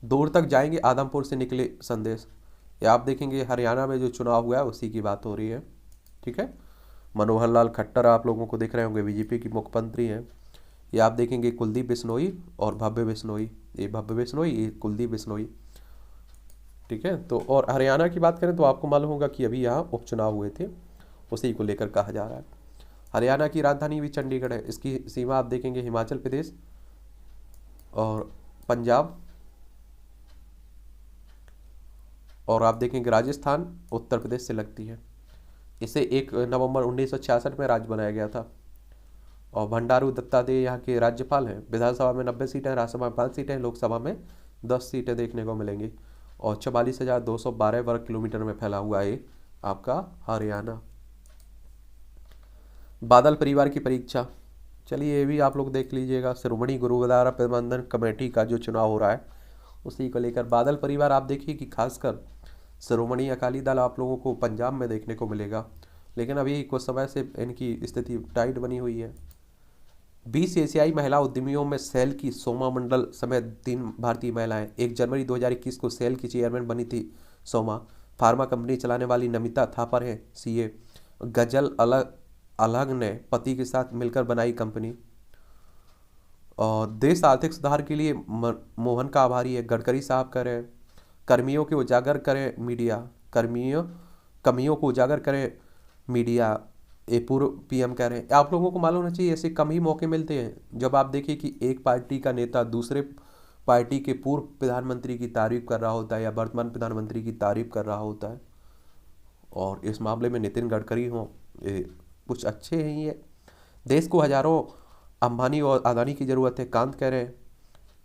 दूर तक जाएंगे आदमपुर से निकले संदेश, ये आप देखेंगे हरियाणा में जो चुनाव हुआ है उसी की बात हो रही है, ठीक है। मनोहर लाल खट्टर आप लोगों को दिख रहे होंगे, बीजेपी की मुख्यमंत्री हैं। ये आप देखेंगे कुलदीप बिश्नोई और भव्य बिश्नोई, ये भव्य बिश्नोई, ये कुलदीप बिश्नोई, ठीक है। तो और हरियाणा की बात करें तो आपको मालूम होगा कि अभी यहाँ उपचुनाव हुए थे, उसी को लेकर कहा जा रहा है। हरियाणा की राजधानी भी चंडीगढ़ है। इसकी सीमा आप देखेंगे हिमाचल प्रदेश और पंजाब, और आप देखेंगे राजस्थान उत्तर प्रदेश से लगती है। इसे 1 नवंबर 1966 में राज्य बनाया गया था। और भंडारू दत्तात्रेय यहाँ के राज्यपाल हैं। विधानसभा में 90 सीटें, राज्यसभा में 5 सीटें, लोकसभा में 10 सीटें देखने को मिलेंगी। और 44,212 वर्ग किलोमीटर में फैला हुआ है आपका हरियाणा। बादल परिवार की परीक्षा, चलिए ये भी आप लोग देख लीजिएगा। श्रोमणी गुरुद्वारा प्रबंधन कमेटी का जो चुनाव हो रहा है उसी को लेकर बादल परिवार आप देखिए कि खासकर श्रोमणी अकाली दल आप लोगों को पंजाब में देखने को मिलेगा, लेकिन अभी कुछ समय से इनकी स्थिति टाइट बनी हुई है। 20 एशियाई महिला उद्यमियों में सेल की सोमा मंडल समेत 3 भारतीय महिलाएं। 1 जनवरी 2021 को सेल की चेयरमैन बनी थी सोमा। फार्मा कंपनी चलाने वाली नमिता थापर हैं सीए। गजल अलग ने पति के साथ मिलकर बनाई कंपनी। और देश आर्थिक सुधार के लिए मोहन का आभारी है, गडकरी साहब कह रहे हैं। कर्मियों को उजागर करें मीडिया, कमियों को उजागर करें मीडिया, ये पूर्व पीएम कह रहे हैं। आप लोगों को मालूम होना चाहिए ऐसे कम ही मौके मिलते हैं जब आप देखिए कि एक पार्टी का नेता दूसरे पार्टी के पूर्व प्रधानमंत्री की तारीफ कर रहा होता है या वर्तमान प्रधानमंत्री की तारीफ कर रहा होता है। और इस मामले में नितिन गडकरी हों, ये कुछ अच्छे हैं। ये देश को हजारों अंबानी और अदानी की ज़रूरत है, कांत कह रहे हैं।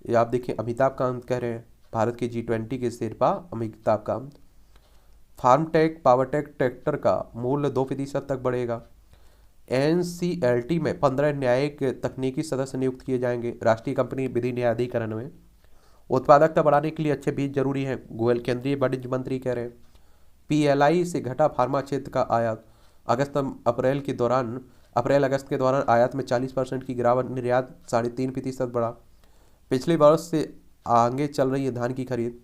ये आप देखिए अमिताभ कांत कह रहे हैं, भारत के G20 के शेरपा अमिताभ कांत। फार्मटेक पावरटेक ट्रैक्टर का मूल्य 2% तक बढ़ेगा। NCLT में 15 न्यायिक तकनीकी सदस्य नियुक्त किए जाएंगे राष्ट्रीय कंपनी विधि न्यायाधिकरण में। उत्पादकता बढ़ाने के लिए अच्छे बीज जरूरी हैं, गोयल केंद्रीय वाणिज्य मंत्री कह रहे हैं। PLI से घटा फार्मा क्षेत्र का आयात। अप्रैल अगस्त के दौरान आयात में 40% की गिरावट, निर्यात 3.5% बढ़ा। पिछले वर्ष से आगे चल रही है धान की खरीद।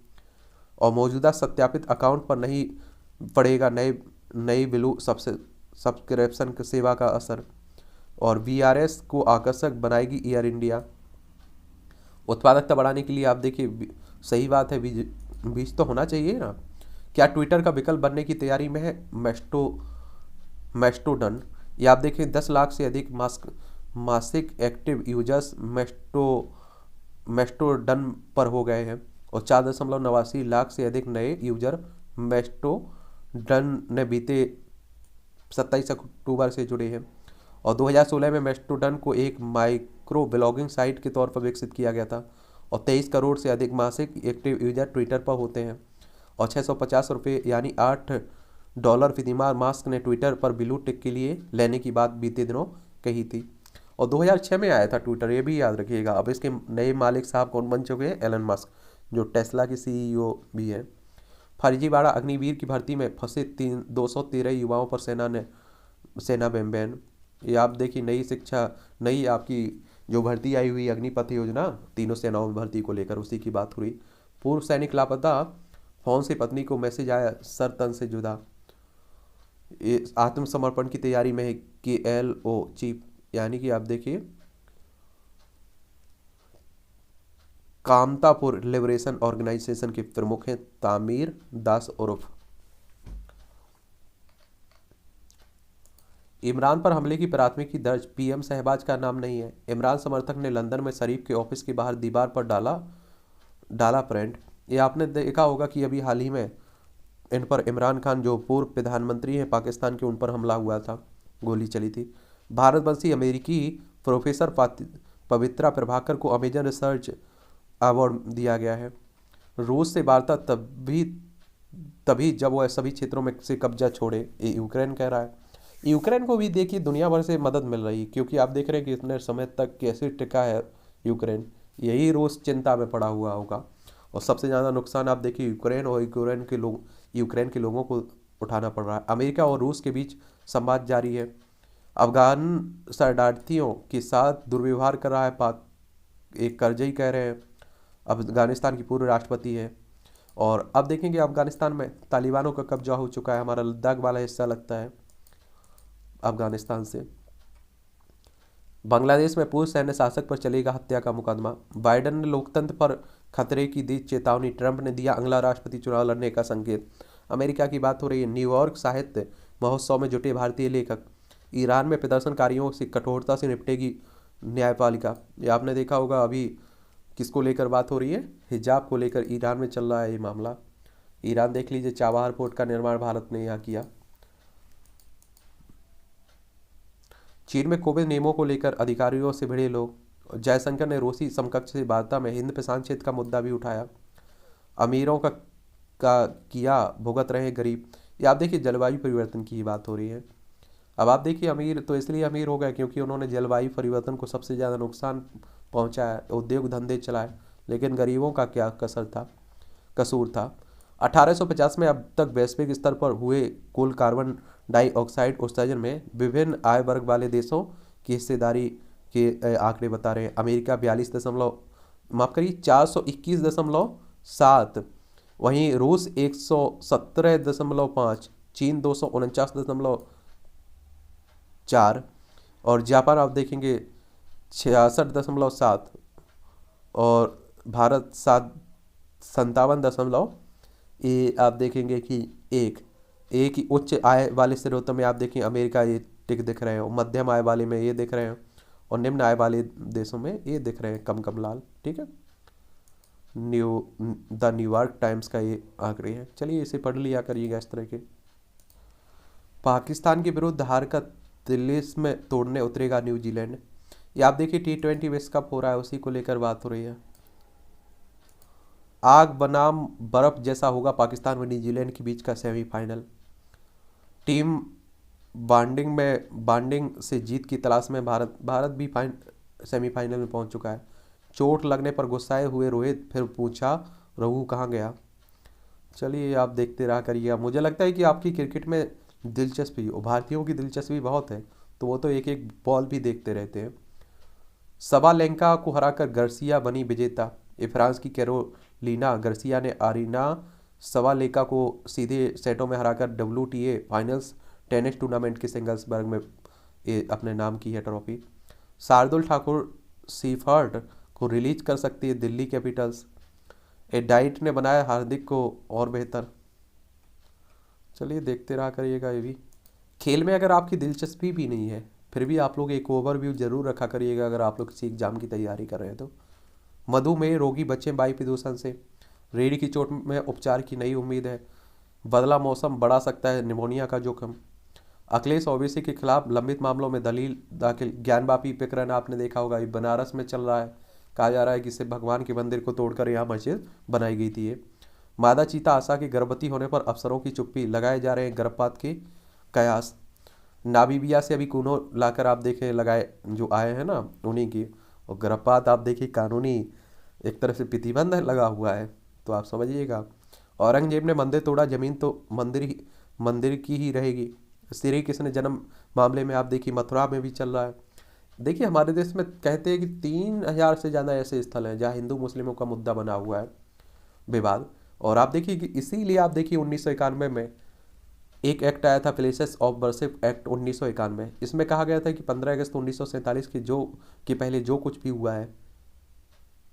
और मौजूदा सत्यापित अकाउंट पर नहीं पड़ेगा नई बिलू सब्सक्रिप्शन सेवा का असर। और VRS को आकर्षक बनाएगी एयर इंडिया। उत्पादकता बढ़ाने के लिए आप देखिए सही बात है, बीज तो होना चाहिए ना। क्या ट्विटर का विकल्प बनने की तैयारी में है मेस्टोडन। ये आप देखें 10 लाख से अधिक मासिक एक्टिव यूजर्स मेस्टोडन पर हो गए हैं। और 4.89 लाख से अधिक नए यूजर मेस्टोडन ने बीते 27 अक्टूबर से जुड़े हैं। और 2016 में मेस्टोडन को एक माइक्रो ब्लॉगिंग साइट के तौर पर विकसित किया गया था। और 23 करोड़ से अधिक मासिक एक्टिव यूजर ट्विटर पर होते हैं। और 650 रुपये यानी $8 फिदिमार मास्क ने ट्विटर पर ब्लू टिक के लिए लेने की बात बीते दिनों कही थी। और 2006 में आया था ट्विटर, ये भी याद रखिएगा। अब इसके नए मालिक साहब कौन बन चुके हैं? एलन मस्क, जो टेस्ला के CEO भी है। फर्जीवाड़ा अग्निवीर की भर्ती में फंसे 213 युवाओं पर सेना बैन। ये आप देखिए नई आपकी जो भर्ती आई हुई अग्निपथ योजना, तीनों सेनाओं में भर्ती को लेकर उसी की बात हुई। पूर्व सैनिक लापता, फोन से पत्नी को मैसेज आया सर तन से जुदा। ये आत्मसमर्पण की तैयारी में है KLO चीफ, यानी कि आप देखिए कामतापुर लिबरेशन ऑर्गेनाइजेशन के प्रमुख हैं तामीर दास उर्फ। इमरान पर हमले की प्राथमिकी दर्ज, PM शहबाज का नाम नहीं है। इमरान समर्थक ने लंदन में शरीफ के ऑफिस के बाहर दीवार पर डाला प्रिंट। ये आपने देखा होगा कि अभी हाल ही में इन पर इमरान खान जो पूर्व प्रधानमंत्री हैं पाकिस्तान के, उन पर हमला हुआ था, गोली चली थी। भारतवंशी अमेरिकी प्रोफेसर पवित्रा प्रभाकर को अमेजन रिसर्च अवार्ड दिया गया है। रूस से वार्ता तभी जब वह सभी क्षेत्रों में से कब्जा छोड़े, ये यूक्रेन कह रहा है। यूक्रेन को भी देखिए दुनिया भर से मदद मिल रही है, क्योंकि आप देख रहे हैं कि इतने समय तक कैसे टिका है यूक्रेन। यही रूस चिंता में पड़ा हुआ होगा। और सबसे ज़्यादा नुकसान आप देखिए यूक्रेन के लोगों को उठाना पड़ रहा है। अमेरिका और रूस के बीच संवाद जारी है। अफगान शरणार्थियों के साथ दुर्व्यवहार कर रहा है एक करजई कह रहे हैं, अफगानिस्तान की पूर्व राष्ट्रपति है। और अब देखेंगे अफगानिस्तान में तालिबानों का कब्जा हो चुका है। हमारा लद्दाख वाला हिस्सा लगता है अफगानिस्तान से। बांग्लादेश में पूर्व सैन्य शासक पर चलेगा हत्या का मुकदमा। बाइडेन ने लोकतंत्र पर खतरे की दी चेतावनी, ट्रंप ने दिया अगला राष्ट्रपति चुनाव लड़ने का संकेत। अमेरिका की बात हो रही है। न्यूयॉर्क साहित्य महोत्सव में जुटे भारतीय लेखक। ईरान में प्रदर्शनकारियों से कठोरता से निपटेगी न्यायपालिका। ये आपने देखा होगा, अभी किसको लेकर बात हो रही है? हिजाब को लेकर ईरान में चल रहा है ये मामला। ईरान देख लीजिए, चाबहार पोर्ट का निर्माण भारत ने यहाँ किया। चीन में कोविड नियमों को लेकर अधिकारियों से भिड़े लोग। जयशंकर ने रूसी समकक्ष से वार्ता में हिंद प्रशांत क्षेत्र का मुद्दा भी उठाया। अमीरों का किया भुगत रहे गरीब। ये आप देखिए, जलवायु परिवर्तन की ही बात हो रही है। अब आप देखिए, अमीर तो इसलिए अमीर हो गए क्योंकि उन्होंने जलवायु परिवर्तन को सबसे ज़्यादा नुकसान पहुंचाया, उद्योग धंधे चलाए, लेकिन गरीबों का क्या कसूर था। 1850 में अब तक वैश्विक स्तर पर हुए कुल कार्बन डाइऑक्साइड उत्सर्जन में विभिन्न आय वर्ग वाले देशों की हिस्सेदारी के आंकड़े बता रहे हैं। अमेरिका 421.7, वहीं रूस 117.5, चीन 249.4 और जापान आप देखेंगे 66.7 और भारत 57., ये आप देखेंगे कि एक ही उच्च आय वाले स्रोतों में आप देखें अमेरिका ये टिक दिख रहे हैं, मध्यम आय वाले में ये दिख रहे हैं और निम्न आय वाले देशों में ये दिख रहे हैं कम लाल। ठीक है, न्यूयॉर्क टाइम्स का ये आंकड़े हैं। चलिए इसे पढ़ लिया करिएगा इस तरह के। पाकिस्तान के विरुद्ध हार का तिलिस्म में तोड़ने उतरेगा न्यूजीलैंड। ये आप देखिए, T20 विश्व कप हो रहा है, उसी को लेकर बात हो रही है। आग बनाम बर्फ जैसा होगा पाकिस्तान व न्यूजीलैंड के बीच का सेमीफाइनल। टीम बॉन्डिंग से जीत की तलाश में भारत भी सेमीफाइनल में पहुंच चुका है। चोट लगने पर गुस्साए हुए रोहित फिर पूछा रघु कहाँ गया। चलिए आप देखते रहा करिएगा। मुझे लगता है कि आपकी क्रिकेट में दिलचस्पी, और भारतीयों की दिलचस्पी बहुत है, तो वो तो एक एक बॉल भी देखते रहते हैं। सबालेंका को हराकर गार्सिया बनी विजेता। ये फ्रांस की कैरोलिना गार्सिया ने आरीना सबालेंका को सीधे सेटों में हराकर WTA फाइनल्स टेनिस टूर्नामेंट के सिंगल्स वर्ग में ये अपने नाम की है ट्रॉफी। शार्दुल ठाकुर सीफर्ट को रिलीज कर सकती है दिल्ली कैपिटल्स। ए डाइट ने बनाया हार्दिक को और बेहतर। चलिए देखते रहा करिएगा। ये भी खेल में अगर आपकी दिलचस्पी भी नहीं है, फिर भी आप लोग एक ओवरव्यू जरूर रखा करिएगा अगर आप लोग किसी एग्जाम की तैयारी कर रहे हैं तो। मधुमेह रोगी बचें वायु प्रदूषण से। रीढ़ की चोट में उपचार की नई उम्मीद है। बदला मौसम बढ़ा सकता है निमोनिया का जोखिम। अखिलेश ओवैसी के खिलाफ लंबित मामलों में दलील दाखिल। ज्ञानवापी प्रकरण आपने देखा होगा, ये बनारस में चल रहा है। कहा जा रहा है कि इससे भगवान के मंदिर को तोड़कर यहाँ मस्जिद बनाई गई थी। ये मादा चीता आशा के गर्भवती होने पर अफसरों की चुप्पी, लगाए जा रहे हैं गर्भपात के कयास। नामीबिया से अभी कूनो लाकर आप देखें लगाए जो आए हैं ना उन्हीं की, और गर्भपात आप देखिए कानूनी एक तरह से प्रतिबंध लगा हुआ है, तो आप समझिएगा। औरंगजेब ने मंदिर तोड़ा, जमीन तो मंदिर की ही रहेगी। श्री कृष्ण जन्म मामले में आप देखिए मथुरा में भी चल रहा है। देखिए हमारे देश में कहते हैं कि 3000 से ज़्यादा ऐसे स्थल हैं जहाँ हिंदू मुस्लिमों का मुद्दा बना हुआ है, विवाद। और आप देखिए कि इसीलिए आप देखिए 1991 में एक एक्ट आया था, प्लेसेस ऑफ वर्शिप एक्ट 1991। इसमें कहा गया था कि 15 अगस्त 1947 के पहले जो कुछ भी हुआ है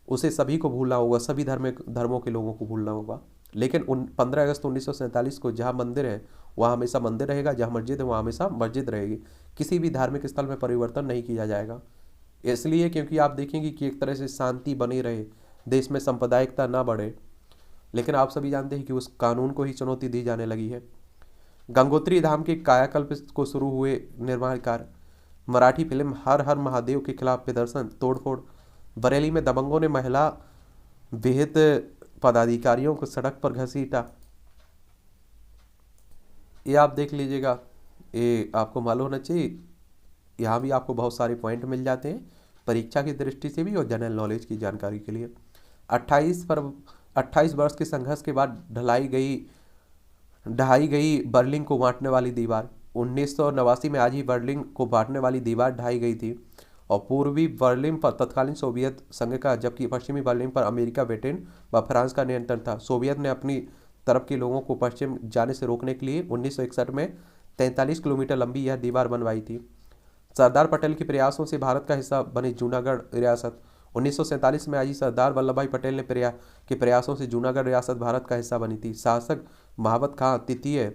उसे सभी को भूलना होगा, सभी धर्मों के लोगों को भूलना होगा। लेकिन 15 अगस्त 1947 को जहाँ मंदिर है वहाँ हमेशा मंदिर रहेगा, जहाँ मस्जिद है वहाँ हमेशा मस्जिद रहेगी। किसी भी धार्मिक स्थल में परिवर्तन नहीं किया जाएगा। इसलिए क्योंकि आप देखेंगे कि एक तरह से शांति बनी रहे, देश में सांप्रदायिकता ना बढ़े। लेकिन आप सभी जानते हैं कि उस कानून को ही चुनौती दी जाने लगी है। गंगोत्री धाम के कायाकल्प को शुरू हुए निर्माण कार्य। मराठी फिल्म हर हर महादेव के खिलाफ प्रदर्शन, तोड़फोड़। बरेली में दबंगों ने महिला विहित पदाधिकारियों को सड़क पर घसीटा। ये आप देख लीजिएगा, ये आपको मालूम होना चाहिए। यहाँ भी आपको बहुत सारे पॉइंट मिल जाते हैं परीक्षा की दृष्टि से भी और जनरल नॉलेज की जानकारी के लिए। 28 वर्ष के संघर्ष के बाद ढहाई गई बर्लिन को बांटने वाली दीवार। 1989 में आज ही बर्लिन को बांटने वाली दीवार ढहाई गई थी और पूर्वी बर्लिन पर तत्कालीन सोवियत संघ का, जबकि पश्चिमी बर्लिन पर अमेरिका, ब्रिटेन व फ्रांस का नियंत्रण था। सोवियत ने अपनी तरफ के लोगों को पश्चिम जाने से रोकने के लिए 1961 में 43 किलोमीटर लंबी यह दीवार बनवाई थी। सरदार पटेल के प्रयासों से भारत का हिस्सा बनी जूनागढ़ रियासत 1947 में आई सरदार वल्लभ भाई पटेल ने के प्रयासों से जूनागढ़ रियासत भारत का हिस्सा बनी थी। शासक महाबत खां तृतीय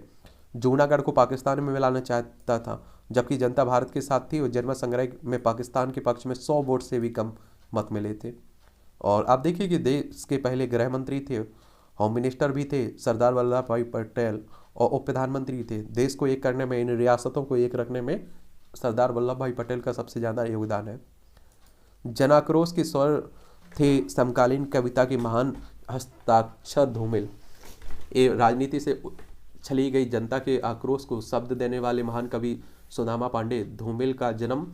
जूनागढ़ को पाकिस्तान में मिलाना चाहता था, जबकि जनता भारत के साथ थी और जर्मन संग्रह में पाकिस्तान के पक्ष में 100 वोट से भी कम मत मिले थे। और आप देखिए कि देश के पहले गृह मंत्री थे, होम मिनिस्टर भी थे सरदार वल्लभ भाई पटेल, और उप प्रधानमंत्री थे। देश को एक करने में, इन रियासतों को एक रखने में सरदार वल्लभ भाई पटेल का सबसे ज़्यादा योगदान है। जनाक्रोश के स्वर थे समकालीन कविता के महान हस्ताक्षर धूमिल। ये राजनीति से छली गई जनता के आक्रोश को शब्द देने वाले महान कवि सुदामा पांडे धूमिल का जन्म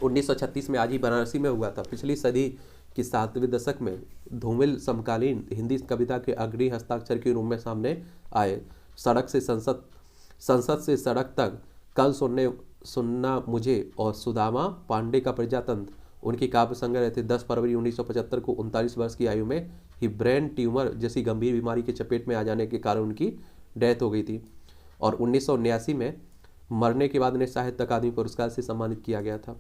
1936 में आज ही बनारसी में हुआ था। पिछली सदी के 7वें दशक में धूमिल समकालीन हिंदी कविता के अग्रणी हस्ताक्षर के रूप में सामने आए। सड़क से संसद, संसद से सड़क तक, कल सुनना मुझे और सुदामा पांडे का प्रजातंत्र उनकी काव्य संग्रह थे। 10 फरवरी 1975 को 39 वर्ष की आयु में ही ब्रेन ट्यूमर जैसी गंभीर बीमारी के चपेट में आ जाने के कारण उनकी डेथ हो गई थी और 1979 में मरने के बाद उन्हें साहित्य अकादमी पुरस्कार से सम्मानित किया गया था।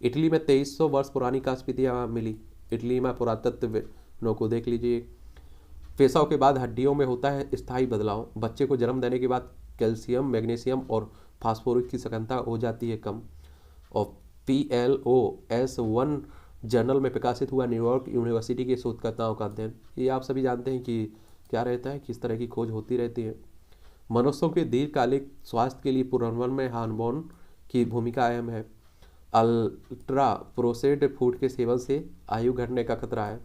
इटली में 2300 वर्ष पुरानी कास्पीतिया मिली। इटली में पुरातत्व को देख लीजिए। फेसाव के बाद हड्डियों में होता है स्थायी बदलाव। बच्चे को जन्म देने के बाद कैल्शियम, मैग्नीशियम और फास्फोरस की सांद्रता हो जाती है कम। और PLOS1 जर्नल में प्रकाशित हुआ न्यूयॉर्क यूनिवर्सिटी के शोधकर्ताओं का अध्ययन। ये आप सभी जानते हैं कि क्या रहता है, किस तरह की खोज होती रहती है। मनुष्यों के दीर्घकालिक स्वास्थ्य के लिए पुनर्जन्म में हार्मोन की भूमिका अहम है। अल्ट्रा प्रोसेस्ड फूड के सेवन से आयु घटने का खतरा है।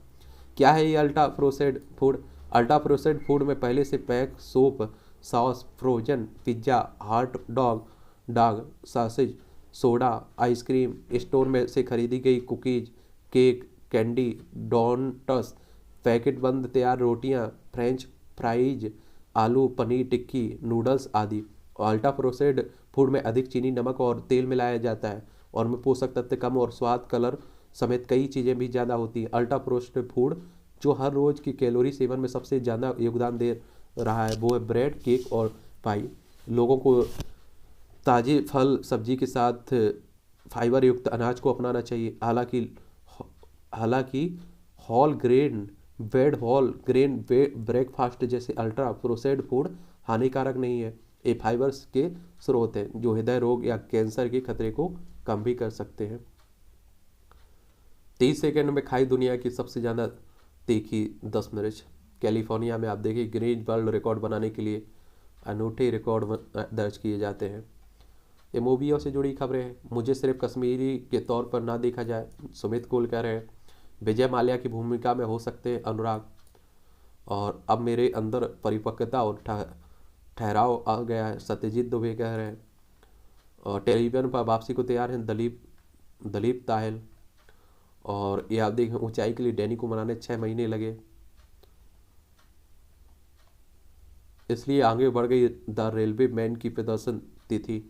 क्या है ये ultra processed food? Ultra processed food में पहले से pack soap, sauce, frozen pizza, hot dog, sausage, soda, ice cream, store में से खरीदी गई cookies, cake, candy, doughnuts, packet बंद तैयार रोटियां, फ्रेंच फ्राइज, आलू, पनीर टिक्की, नूडल्स आदि। अल्ट्रा प्रोसेस्ड फूड में अधिक चीनी, नमक और तेल मिलाया जाता है और में पोषक तत्व कम और स्वाद, कलर समेत कई चीज़ें भी ज़्यादा होती हैं। अल्ट्रा प्रोसेस्ड फूड जो हर रोज़ की कैलोरी सेवन में सबसे ज़्यादा योगदान दे रहा है वो है ब्रेड, केक और पाई। लोगों को ताज़े फल सब्जी के साथ फाइबर युक्त अनाज को अपनाना चाहिए। हालांकि होल ग्रेन ब्रेकफास्ट जैसे अल्ट्रा प्रोसेस्ड फूड हानिकारक नहीं है। ये फाइबर्स के स्रोत हैं जो हृदय रोग या कैंसर के खतरे को कम भी कर सकते हैं। 30 सेकंड में खाई दुनिया की सबसे ज़्यादा तीखी 10 मिर्च। कैलिफोर्निया में आप देखिए गिनीज वर्ल्ड रिकॉर्ड बनाने के लिए अनूठे रिकॉर्ड दर्ज किए जाते हैं। ये मूवियों से जुड़ी खबरें हैं। मुझे सिर्फ कश्मीरी के तौर पर ना देखा जाए, सुमित गोल कह रहे हैं। विजय माल्या की भूमिका में हो सकते हैं अनुराग। और अब मेरे अंदर परिपक्वता और ठहराव आ गया है, सत्यजीत दुबे कह रहे हैं। और टेलीविजन पर वापसी को तैयार हैं दलीप ताहेल। और ये आप देखें ऊंचाई के लिए डैनी को मनाने 6 महीने लगे, इसलिए आगे बढ़ गई द रेलवे मैन की प्रदर्शन तिथि।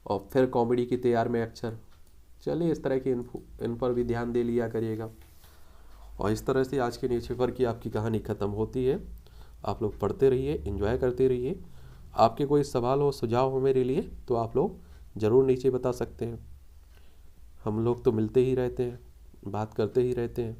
और फिर कॉमेडी की तैयार में अक्षर। चलिए इस तरह की इन पर भी ध्यान दे लिया करिएगा। और इस तरह से आज के न्यूज़पेपर की आपकी कहानी ख़त्म होती है। आप लोग पढ़ते रहिए, एंजॉय करते रहिए। आपके कोई सवाल हो, सुझाव हो मेरे लिए तो आप लोग ज़रूर नीचे बता सकते हैं। हम लोग तो मिलते ही रहते हैं, बात करते ही रहते हैं।